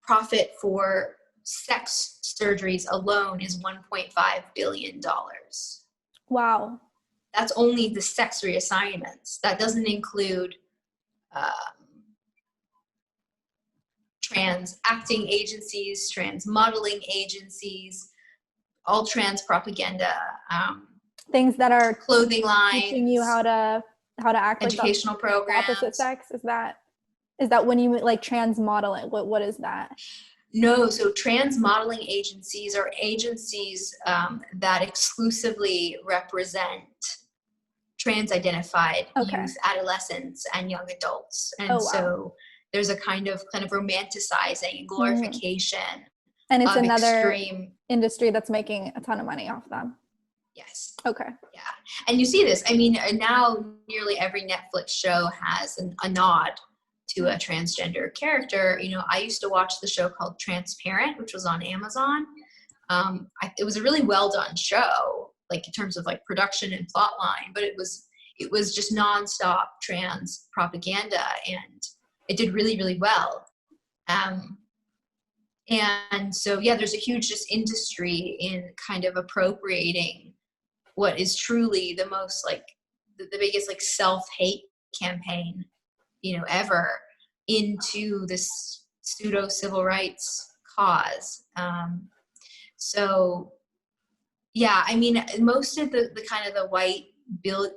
profit for sex surgeries alone is $1.5 billion. Wow. That's only the sex reassignments. That doesn't include trans acting agencies, trans modeling agencies, all trans propaganda, things that are clothing lines, teaching you how to act, educational like programs. Opposite sex. Is that when you like trans modeling? What is that? No, so trans modeling agencies are agencies that exclusively represent trans-identified youth, adolescents, and young adults. And so there's a kind of romanticizing and glorification. And it's another industry that's making a ton of money off them. Yes. Okay. Yeah. And you see this, I mean, now nearly every Netflix show has a nod to a transgender character. You know, I used to watch the show called Transparent, which was on Amazon. It was a really well done show, like in terms of like production and plot line, but it was just nonstop trans propaganda, and it did really, really well. And so, yeah, there's a huge just industry in kind of appropriating what is truly the most like the biggest like self-hate campaign, you know, ever, into this pseudo civil rights cause. So yeah, I mean, most of the kind of the white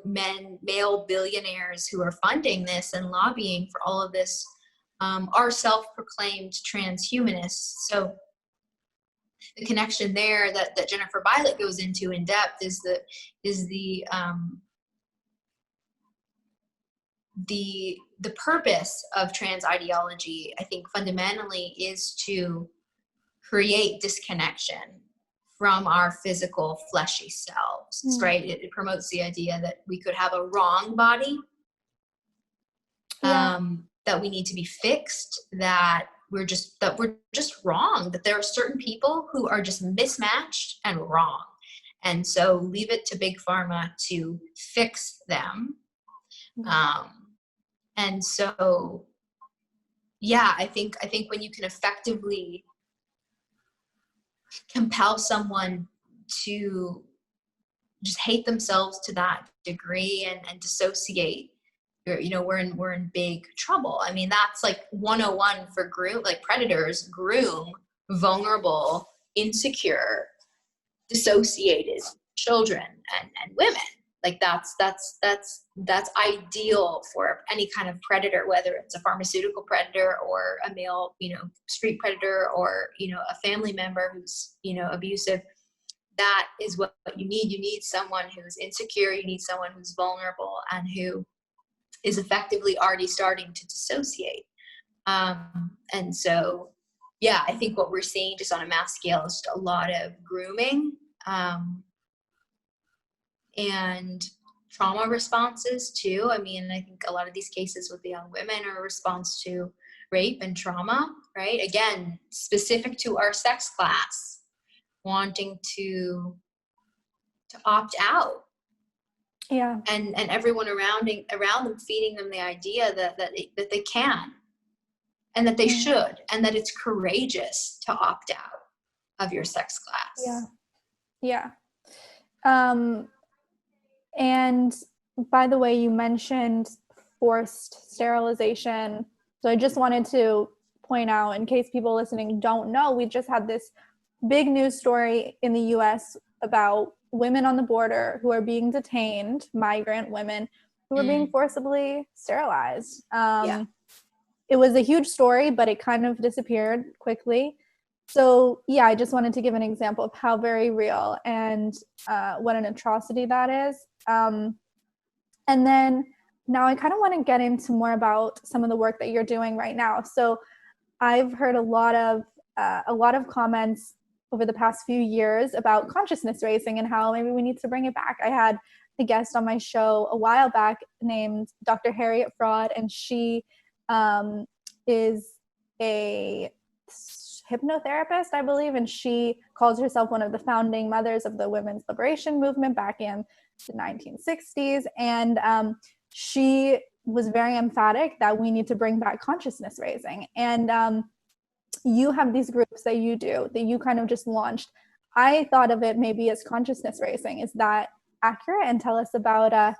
male billionaires who are funding this and lobbying for all of this are self-proclaimed transhumanists. So the connection there that Jennifer Bilek goes into in depth is the purpose of trans ideology, I think fundamentally, is to create disconnection from our physical fleshy selves, right? It promotes the idea that we could have a wrong body, that we need to be fixed, that we're just wrong, that there are certain people who are just mismatched and wrong. And so leave it to big pharma to fix them. And so, yeah, I think when you can effectively compel someone to just hate themselves to that degree and dissociate, you know, we're in big trouble. I mean, that's like 101 for predators groom vulnerable, insecure, dissociated children and women. Like that's ideal for any kind of predator, whether it's a pharmaceutical predator or a male, you know, street predator, or, you know, a family member who's, you know, abusive. That is what you need. You need someone who's insecure. You need someone who's vulnerable and who is effectively already starting to dissociate. And so, yeah, I think what we're seeing just on a mass scale is just a lot of grooming, and trauma responses too. I mean, I think a lot of these cases with the young women are a response to rape and trauma, right? Again, specific to our sex class, wanting to opt out. Yeah. And everyone around them feeding them the idea that they can, and that they should, and that it's courageous to opt out of your sex class. Yeah. And by the way, you mentioned forced sterilization. So I just wanted to point out, in case people listening don't know, we just had this big news story in the US about women on the border who are being detained, migrant women who are being forcibly sterilized. It was a huge story, but it kind of disappeared quickly. So yeah, I just wanted to give an example of how very real and what an atrocity that is. And then now I kind of want to get into more about some of the work that you're doing right now. So I've heard a lot of comments over the past few years about consciousness raising and how maybe we need to bring it back. I had a guest on my show a while back named Dr. Harriet Fraud, and she is a hypnotherapist, I believe, and she calls herself one of the founding mothers of the women's liberation movement back in the 1960s. And she was very emphatic that we need to bring back consciousness raising. And you have these groups that you do, that you kind of just launched. I thought of it maybe as consciousness raising. Is that accurate? And tell us about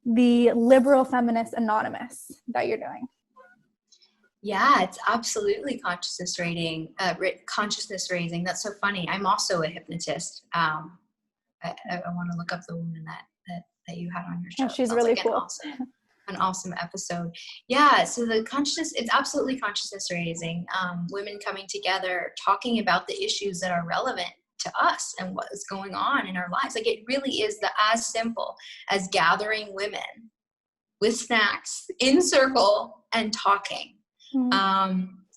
the Liberal Feminist Anonymous that you're doing. Yeah, it's absolutely consciousness raising. That's so funny. I'm also a hypnotist. I want to look up the woman that you had on your show. Oh, she's really cool. An awesome episode. Yeah, so it's absolutely consciousness raising. Women coming together, talking about the issues that are relevant to us and what is going on in our lives. Like, it really is as simple as gathering women with snacks in circle and talking.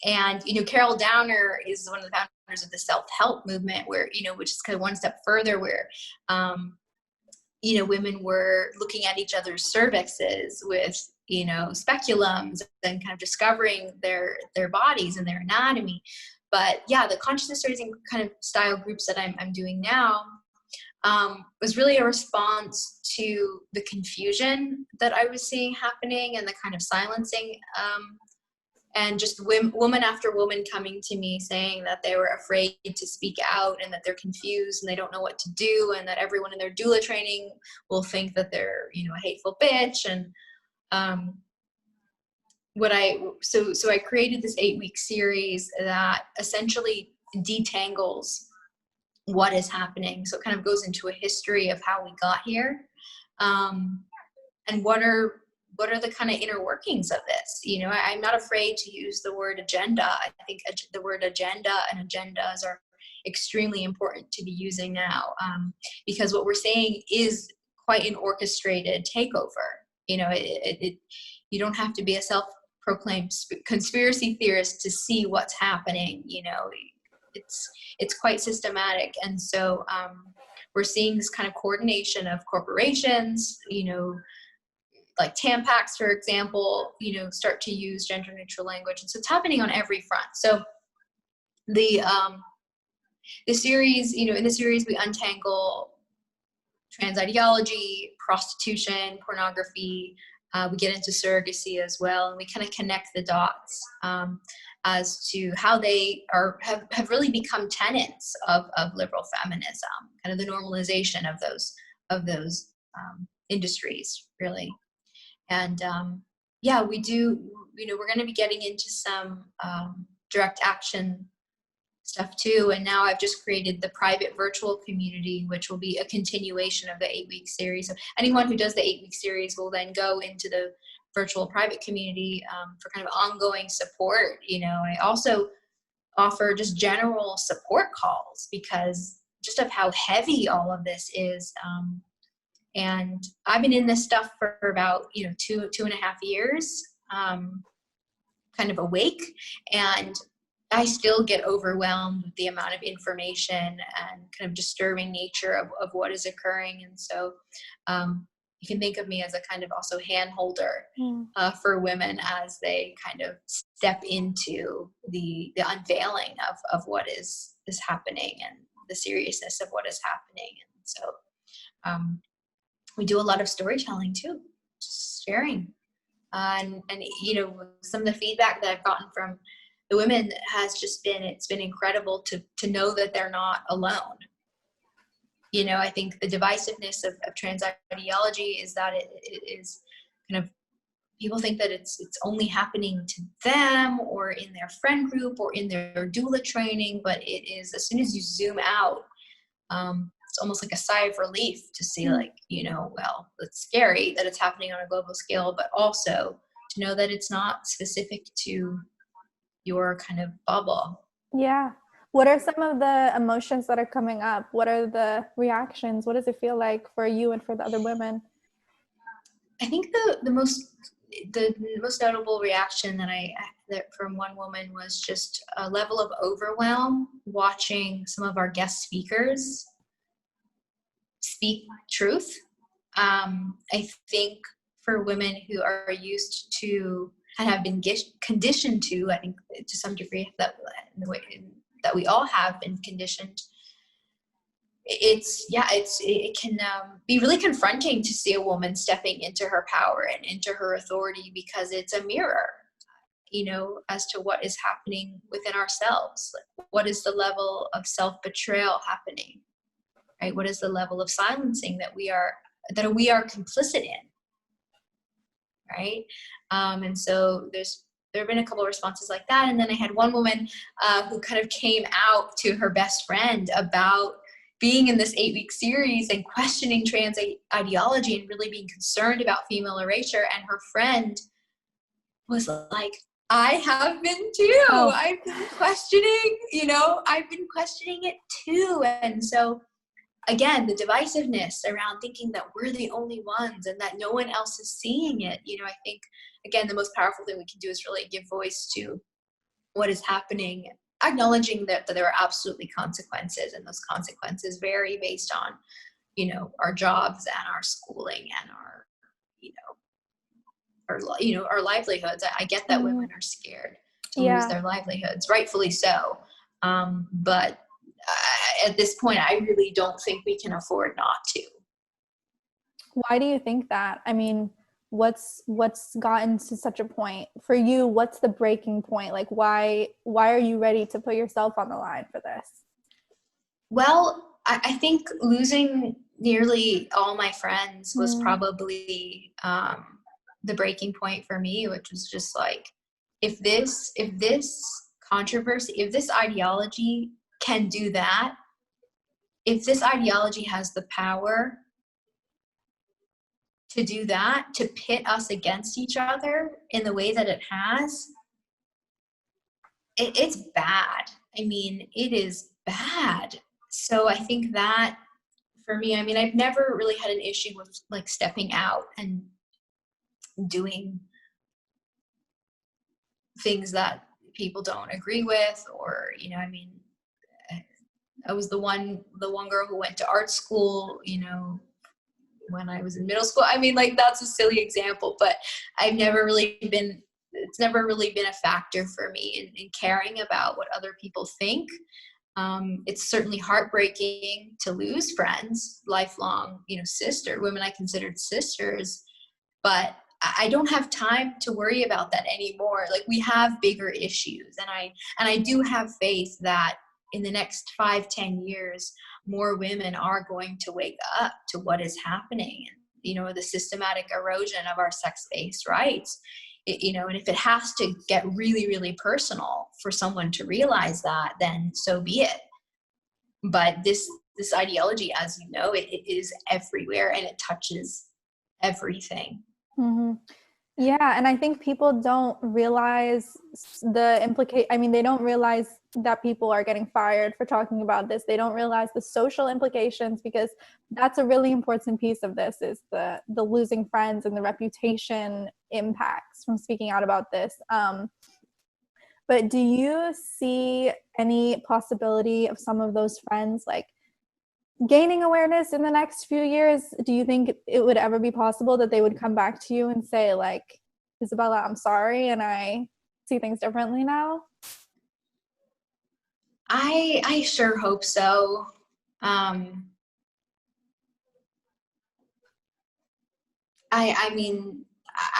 And, Carol Downer is one of the founders of the self-help movement, where, which is kind of one step further, where, women were looking at each other's cervixes with, speculums and kind of discovering their bodies and their anatomy. But yeah, the consciousness raising kind of style groups that I'm doing now was really a response to the confusion that I was seeing happening and the kind of silencing, and just woman after woman coming to me saying that they were afraid to speak out and that they're confused and they don't know what to do, and that everyone in their doula training will think that they're, a hateful bitch. And so I created this 8-week series that essentially detangles what is happening. So it kind of goes into a history of how we got here, and what are the kind of inner workings of this. I'm not afraid to use the word agenda. I think the word agenda and agendas are extremely important to be using now, because what we're saying is quite an orchestrated takeover. You don't have to be a self-proclaimed conspiracy theorist to see what's happening. It's quite systematic. And so we're seeing this kind of coordination of corporations, like Tampax, for example, start to use gender neutral language. And so it's happening on every front. So the series, in the series, we untangle trans ideology, prostitution, pornography. We get into surrogacy as well. And we kind of connect the dots as to how they have really become tenets of liberal feminism, kind of the normalization of those industries, really. And yeah, we do, we're going to be getting into some direct action stuff too. And now I've just created the private virtual community, which will be a continuation of the 8-week series. So anyone who does the 8-week series will then go into the virtual private community for kind of ongoing support. I also offer just general support calls because just of how heavy all of this is. And I've been in this stuff for about, 2.5 years, kind of awake. And I still get overwhelmed with the amount of information and kind of disturbing nature of what is occurring. And so you can think of me as a kind of also hand holder for women as they kind of step into the unveiling of what is happening and the seriousness of what is happening. And so we do a lot of storytelling too, just sharing. And you know, some of the feedback that I've gotten from the women has just been, it's been incredible to know that they're not alone. You know, I think the divisiveness of trans ideology is that it is kind of, people think that it's only happening to them or in their friend group or in their doula training, but it is, as soon as you zoom out, it's almost like a sigh of relief to see, like, you know, well, it's scary that it's happening on a global scale, but also to know that it's not specific to your kind of bubble. Yeah. What are some of the emotions that are coming up? What are the reactions? What does it feel like for you and for the other women? I think the most notable reaction that from one woman was just a level of overwhelm watching some of our guest speakers speak truth. I think for women who are used to and have been conditioned to, I think to some degree that in the way that we all have been conditioned, it can be really confronting to see a woman stepping into her power and into her authority, because it's a mirror, you know, as to what is happening within ourselves. Like, what is the level of self-betrayal happening, right? What is the level of silencing that we are complicit in, right? And so there have been a couple of responses like that. And then I had one woman who kind of came out to her best friend about being in this 8-week series and questioning trans ideology and really being concerned about female erasure. And her friend was like, I have been too. Oh. I've been questioning, you know, I've been questioning it too. And so again, the divisiveness around thinking that we're the only ones and that no one else is seeing it. You know, I think, again, the most powerful thing we can do is really give voice to what is happening, acknowledging that there are absolutely consequences, and those consequences vary based on, you know, our jobs and our schooling and our, our livelihoods. I get that women are scared to lose their livelihoods, rightfully so. But at this point, I really don't think we can afford not to. Why do you think that? I mean, what's gotten to such a point for you? What's the breaking point? Like, why are you ready to put yourself on the line for this? Well, I think losing nearly all my friends was probably the breaking point for me, which was just like, if this controversy, if this ideology can do that, if this ideology has the power to do that, to pit us against each other in the way that it has, it's bad. I mean, it is bad. So I think that for me, I mean, I've never really had an issue with like stepping out and doing things that people don't agree with, or, you know, I mean, I was the one girl who went to art school, you know, when I was in middle school. I mean, like, that's a silly example, but it's never really been a factor for me in caring about what other people think. It's certainly heartbreaking to lose friends, lifelong, you know, women I considered sisters, but I don't have time to worry about that anymore. Like, we have bigger issues, and I do have faith that in the next 5-10 years, more women are going to wake up to what is happening, you know, the systematic erosion of our sex-based rights. You know, and if it has to get really, really personal for someone to realize that, then so be it. But this ideology, as you know, it is everywhere, and it touches everything. Mm-hmm. Yeah, and I think people don't realize they don't realize that people are getting fired for talking about this. They don't realize the social implications, because that's a really important piece of this, is the losing friends and the reputation impacts from speaking out about this. But do you see any possibility of some of those friends like gaining awareness in the next few years? Do you think it would ever be possible that they would come back to you and say, like, Isabella, I'm sorry, and I see things differently now? I sure hope so. I mean,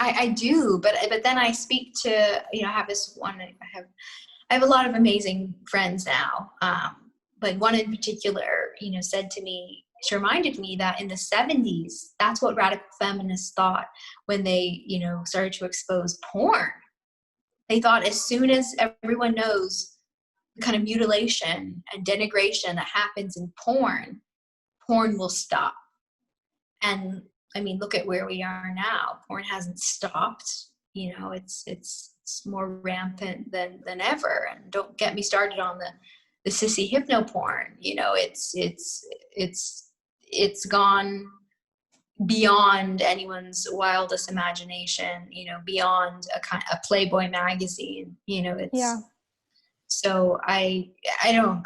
I do, but then I speak to, you know, I have this one, I have a lot of amazing friends now. But one in particular, you know, said to me, she reminded me that in the 70s, that's what radical feminists thought when they, you know, started to expose porn. They thought as soon as everyone knows the kind of mutilation and denigration that happens in porn will stop. And I mean, look at where we are now. Porn hasn't stopped. You know, it's more rampant than ever. And don't get me started on the sissy hypno porn. You know, it's gone beyond anyone's wildest imagination. You know, beyond a Playboy magazine. You know, it's Yeah. So I am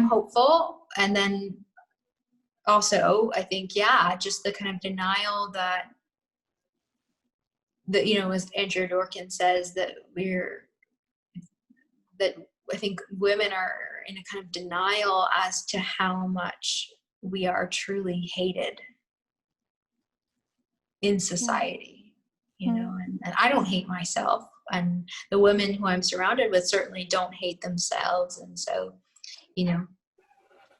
hopeful, and then also I think, yeah, just the kind of denial that you know, as Andrea Dworkin says, that I think women are in a kind of denial as to how much we are truly hated in society, you know, and I don't hate myself, and the women who I'm surrounded with certainly don't hate themselves. And so, you know,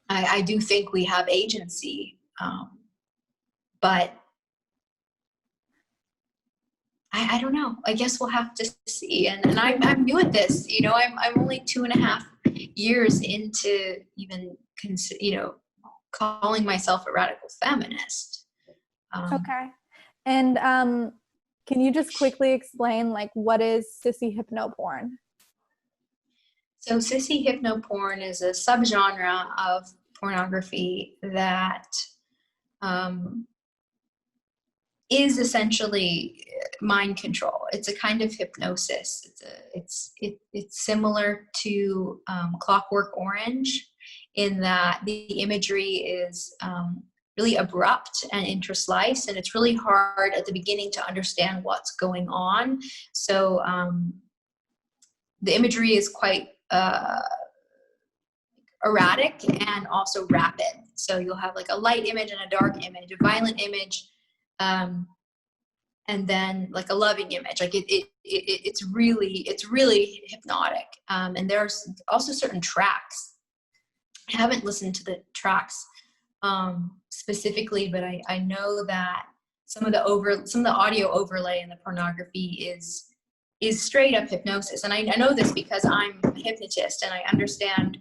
I do think we have agency, but I don't know. I guess we'll have to see. And I'm new at this. You know, I'm only 2.5 years into even you know, calling myself a radical feminist. Okay. And can you just quickly explain, like, what is sissy hypno porn? So sissy hypno porn is a subgenre of pornography that is essentially mind control. It's a kind of hypnosis. It's similar to Clockwork Orange in that the imagery is really abrupt and intersliced, and it's really hard at the beginning to understand what's going on. So the imagery is quite erratic and also rapid. So you'll have like a light image and a dark image, a violent image, and then like a loving image. Like it's really hypnotic. And there's also certain tracks. I haven't listened to the tracks specifically, but I know that some of the audio overlay in the pornography is straight up hypnosis. And I know this because I'm a hypnotist and I understand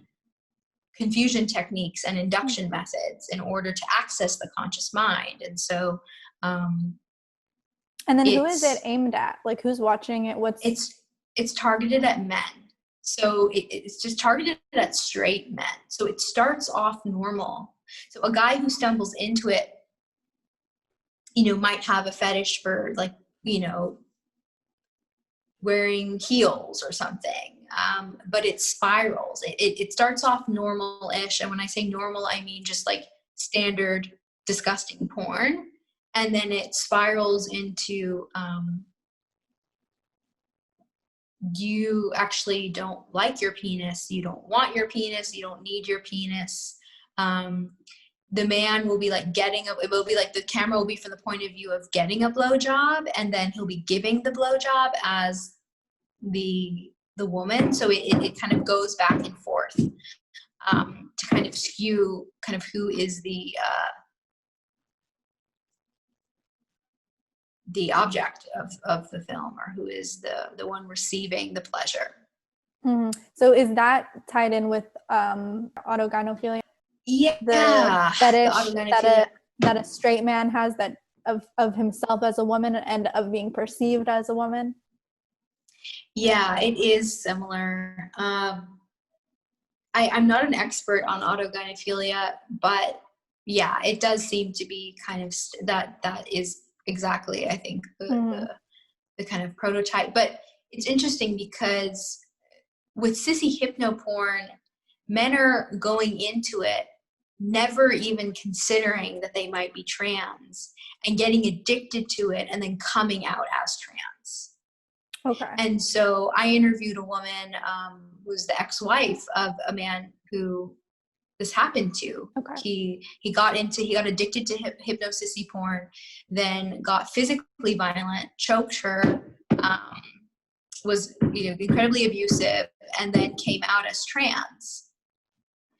confusion techniques and induction methods in order to access the conscious mind. And so and then who is it aimed at? Like, who's watching it? It's targeted at men. So it's just targeted at straight men. So it starts off normal. So a guy who stumbles into it, you know, might have a fetish for, like, you know, wearing heels or something. But it spirals. It starts off normal-ish. And when I say normal, I mean just like standard disgusting porn. And then it spirals into you actually don't like your penis, you don't want your penis, you don't need your penis. The man will be like it will be like the camera will be from the point of view of getting a blowjob, and then he'll be giving the blowjob as the woman. So it kind of goes back and forth to kind of skew kind of who is the object of the film, or who is the one receiving the pleasure. Mm-hmm. So is that tied in with autogynephilia? Yeah, the fetish that a straight man has, that of himself as a woman and of being perceived as a woman? Yeah, it is similar. I'm not an expert on autogynephilia, but yeah, it does seem to be kind of that is exactly, I think, the kind of prototype. But it's interesting because with sissy hypno porn, men are going into it never even considering that they might be trans and getting addicted to it and then coming out as trans. Okay. And so I interviewed a woman who's the ex-wife of a man who this happened to. Okay. He got addicted to hypnosissy porn, then got physically violent, choked her, was incredibly abusive, and then came out as trans.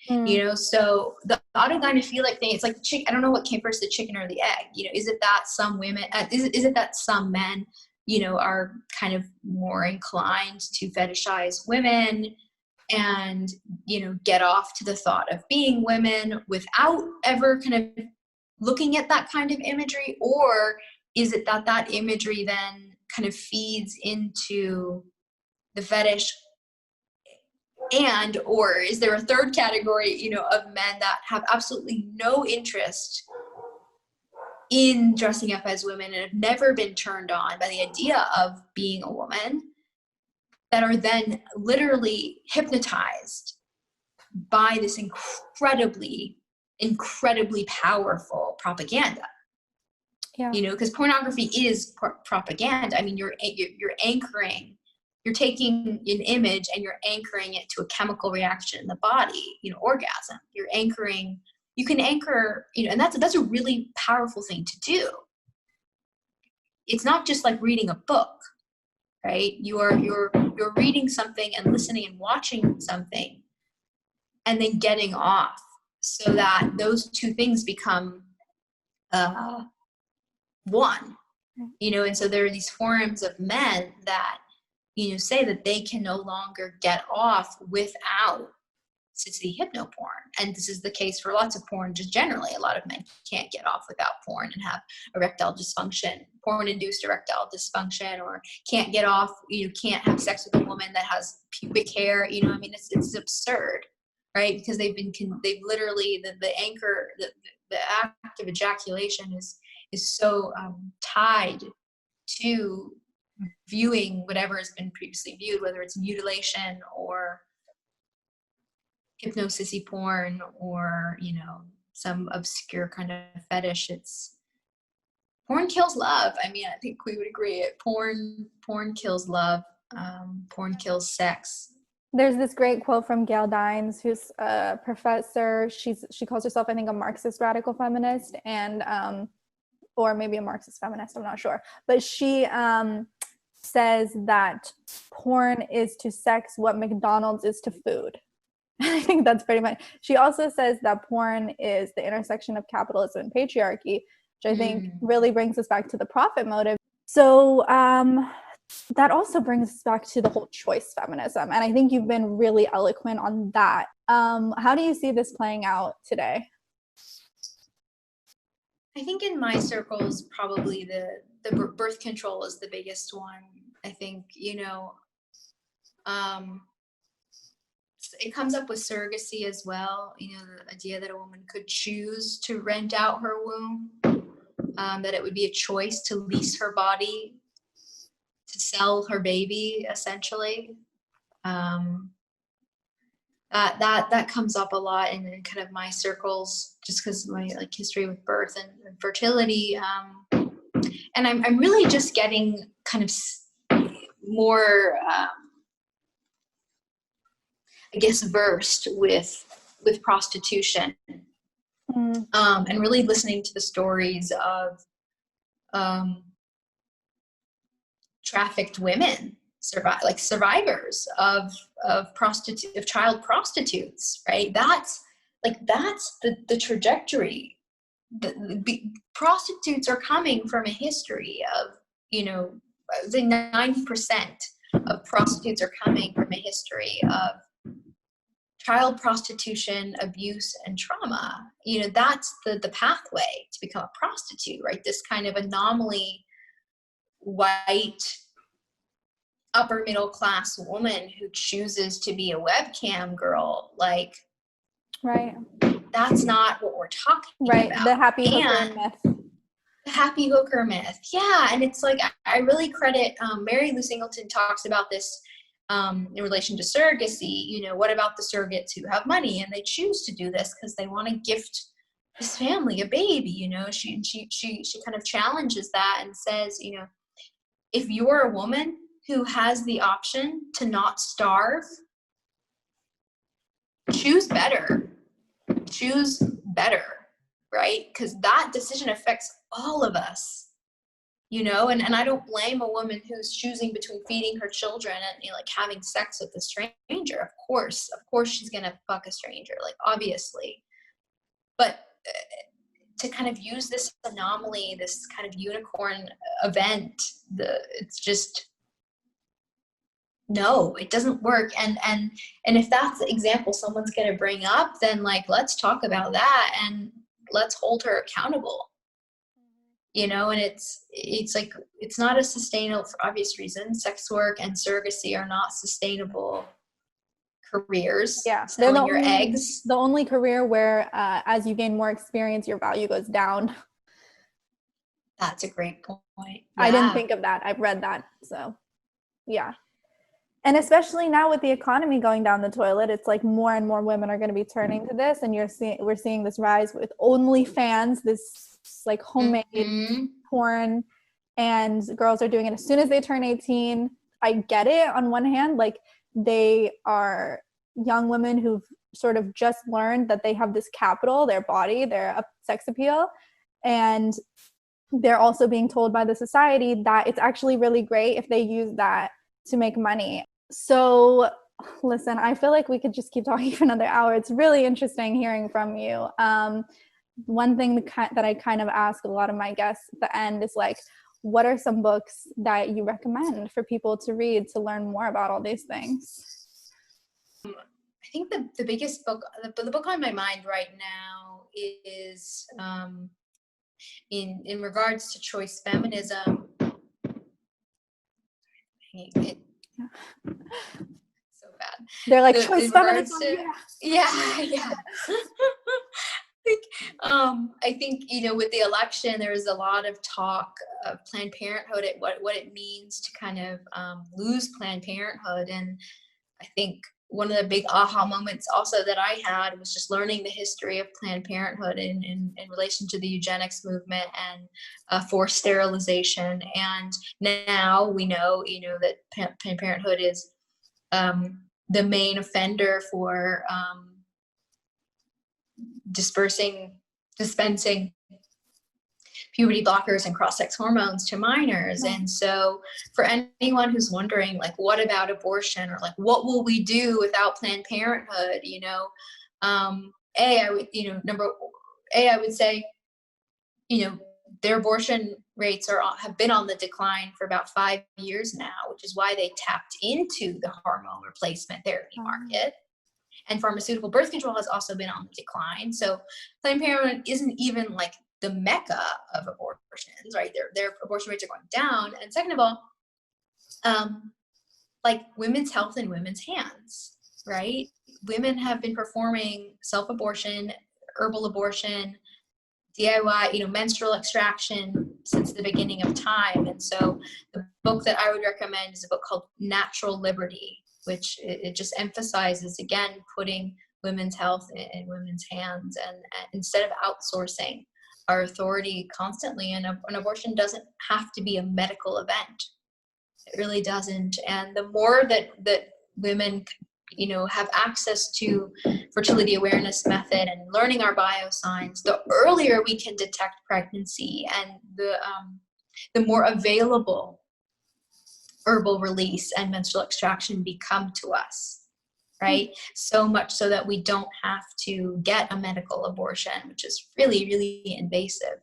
So the autogynephilic thing, it's like I don't know what came first, the chicken or the egg. Is it that some women, is it that some men, are kind of more inclined to fetishize women and, get off to the thought of being women without ever kind of looking at that kind of imagery? Or is it that imagery then kind of feeds into the fetish? Or is there a third category, of men that have absolutely no interest in dressing up as women and have never been turned on by the idea of being a woman, that are then literally hypnotized by this incredibly, incredibly powerful propaganda? Yeah. Because pornography is propaganda. I mean, you're anchoring. You're taking an image and you're anchoring it to a chemical reaction in the body, orgasm. You're anchoring, you can anchor, and that's a really powerful thing to do. It's not just like reading a book, right? You're reading something and listening and watching something and then getting off, so that those two things become one, and so there are these forums of men that say that they can no longer get off without sissy hypno porn. And this is the case for lots of porn, just generally. A lot of men can't get off without porn and have erectile dysfunction, porn-induced erectile dysfunction, or can't get off, can't have sex with a woman that has pubic hair. I mean, it's absurd, right? Because they've literally, the anchor, the act of ejaculation is so tied to viewing whatever has been previously viewed, whether it's mutilation or hypnosissy porn or some obscure kind of fetish. It's porn kills love. I mean, I think we would agree. Porn kills love. Porn kills sex. There's this great quote from Gail Dines, who's a professor. She calls herself, I think, a Marxist radical feminist, and or maybe a Marxist feminist, I'm not sure. But she says that porn is to sex what McDonald's is to food. I think that's pretty much. She also says that porn is the intersection of capitalism and patriarchy, which I think really brings us back to the profit motive. So that also brings us back to the whole choice feminism. And I think you've been really eloquent on that. How do you see this playing out today? I think in my circles, probably the birth control is the biggest one. I think, it comes up with surrogacy as well. The idea that a woman could choose to rent out her womb, that it would be a choice to lease her body, to sell her baby, essentially. That comes up a lot in kind of my circles, just because of my history with birth and fertility. And I'm really just getting kind of more, I guess, versed with prostitution, and really listening to the stories of trafficked women, survivors of child prostitutes, right? That's the trajectory. Prostitutes are coming from a history of, I would say 90% of prostitutes are coming from a history of child prostitution, abuse, and trauma. That's the pathway to become a prostitute, right? This kind of anomaly, white, upper middle class woman who chooses to be a webcam girl, right. That's not what we're talking right. about. The happy hooker myth. The happy hooker myth. Yeah. And it's I really credit, Mary Lou Singleton talks about this in relation to surrogacy, you know, what about the surrogates who have money and they choose to do this because they want to gift this family a baby? You know, she kind of challenges that and says, you know, if you're a woman who has the option to not starve, choose better, right? Because that decision affects all of us. You know, and I don't blame a woman who's choosing between feeding her children and, you know, like having sex with a stranger. Of course she's gonna fuck a stranger, like, obviously. But to kind of use this anomaly, this kind of unicorn event, it's just, no, it doesn't work. And if that's the example someone's gonna bring up, then, like, let's talk about that and let's hold her accountable. You know, and it's like, it's not a sustainable, for obvious reasons. Sex work and surrogacy are not sustainable careers. Yeah, selling your eggs. The only career where as you gain more experience, your value goes down. That's a great point. Yeah. I didn't think of that. I've read that. So, yeah. And especially now with the economy going down the toilet, it's like more and more women are going to be turning to this, and we're seeing this rise with OnlyFans, this like homemade porn, and girls are doing it as soon as they turn 18. I get it on one hand, like, they are young women who've sort of just learned that they have this capital, their body, their sex appeal, and they're also being told by the society that it's actually really great if they use that to make money. So listen, I feel like we could just keep talking for another hour. It's really interesting hearing from you. One thing that I kind of ask a lot of my guests at the end is, like, what are some books that you recommend for people to read to learn more about all these things? I think the biggest book, the book on my mind right now is in regards to choice feminism. So bad. They're like, choice feminism. Yeah. I think, you know, with the election, there was a lot of talk of Planned Parenthood, what it means to kind of lose Planned Parenthood. And I think one of the big aha moments also that I had was just learning the history of Planned Parenthood in relation to the eugenics movement and forced sterilization. And now we know, you know, that Planned Parenthood is the main offender for dispensing puberty blockers and cross-sex hormones to minors. And so for anyone who's wondering, like, what about abortion, or like, what will we do without Planned Parenthood, you know, I would say, you know, their abortion rates have been on the decline for about 5 years now, which is why they tapped into the hormone replacement therapy market. And pharmaceutical birth control has also been on the decline. So Planned Parenthood isn't even like the mecca of abortions, right? Their abortion rates are going down. And second of all, like, women's health in women's hands, right? Women have been performing self-abortion, herbal abortion, DIY, you know, menstrual extraction since the beginning of time. And so the book that I would recommend is a book called Natural Liberty, which it just emphasizes, again, putting women's health in women's hands, and instead of outsourcing our authority constantly. And an abortion doesn't have to be a medical event. It really doesn't. And the more that women, you know, have access to fertility awareness method and learning our biosigns, the earlier we can detect pregnancy, and the more available herbal release and menstrual extraction become to us, right? So much so that we don't have to get a medical abortion, which is really, really invasive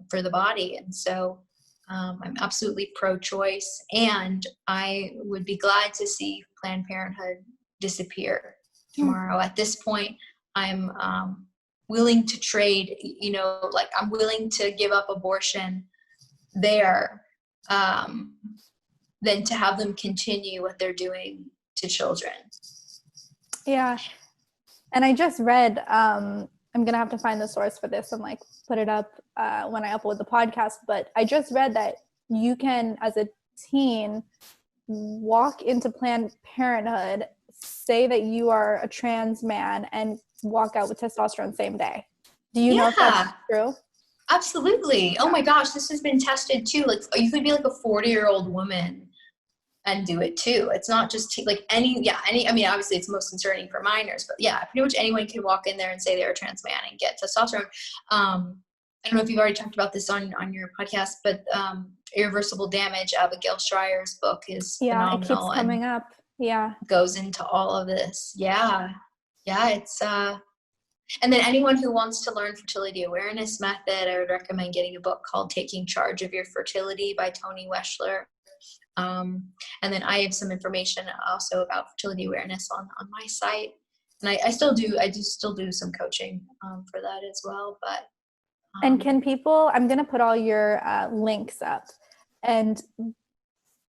for the body. And so I'm absolutely pro-choice, and I would be glad to see Planned Parenthood disappear tomorrow. At this point, I'm willing to trade, you know, like, I'm willing to give up abortion there than to have them continue what they're doing to children. Yeah. And I just read, I'm going to have to find the source for this and, like, put it up when I upload the podcast, but I just read that you can, as a teen, walk into Planned Parenthood, say that you are a trans man, and walk out with testosterone same day. Do you know if that's true? Absolutely. Oh my gosh, this has been tested too. Like, you could be like a 40-year-old woman and do it too. It's not just like I mean, obviously it's most concerning for minors, but yeah, pretty much anyone can walk in there and say they're a trans man and get testosterone. I don't know if you've already talked about this on your podcast, but Irreversible Damage, Abigail Schreier's book is phenomenal. It keeps coming up. Yeah. Goes into all of this. Yeah. It's and then anyone who wants to learn fertility awareness method, I would recommend getting a book called Taking Charge of Your Fertility by Toni Weschler. And then I have some information also about fertility awareness on my site. And I still do some coaching for that as well. But and can people, I'm going to put all your links up, and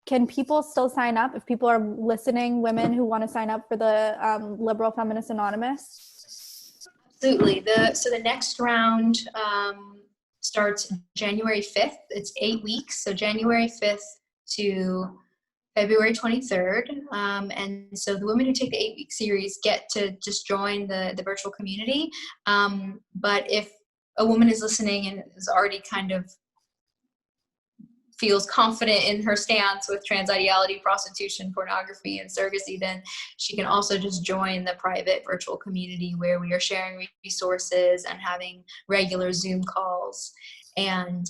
can people still sign up if people are listening, women who want to sign up for the Liberal Feminist Anonymous? Absolutely. So the next round starts January 5th. It's 8 weeks. So January 5th to February 23rd. And so the women who take the 8-week series get to just join the virtual community. But if a woman is listening and is already kind of feels confident in her stance with trans ideology, prostitution, pornography, and surrogacy, then she can also just join the private virtual community where we are sharing resources and having regular Zoom calls and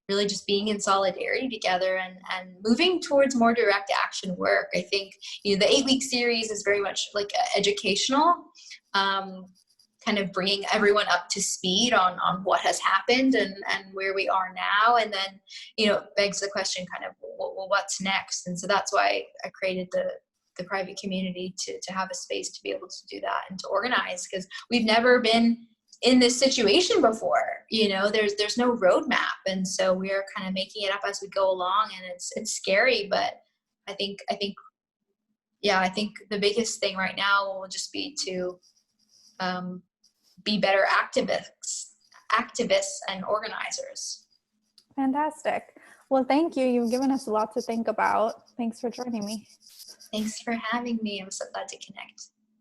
really just being in solidarity together and moving towards more direct action work. I think, the 8-week series is very much like educational, kind of bringing everyone up to speed on what has happened and where we are now. And then, it begs the question kind of, well, what's next? And so that's why I created the private community to have a space to be able to do that and to organize, because we've never been in this situation before. There's no roadmap. And so we are kind of making it up as we go along, and it's scary, but I think the biggest thing right now will just be to be better activists and organizers. Fantastic. Well, thank you. You've given us a lot to think about. Thanks for joining me. Thanks for having me. I'm so glad to connect.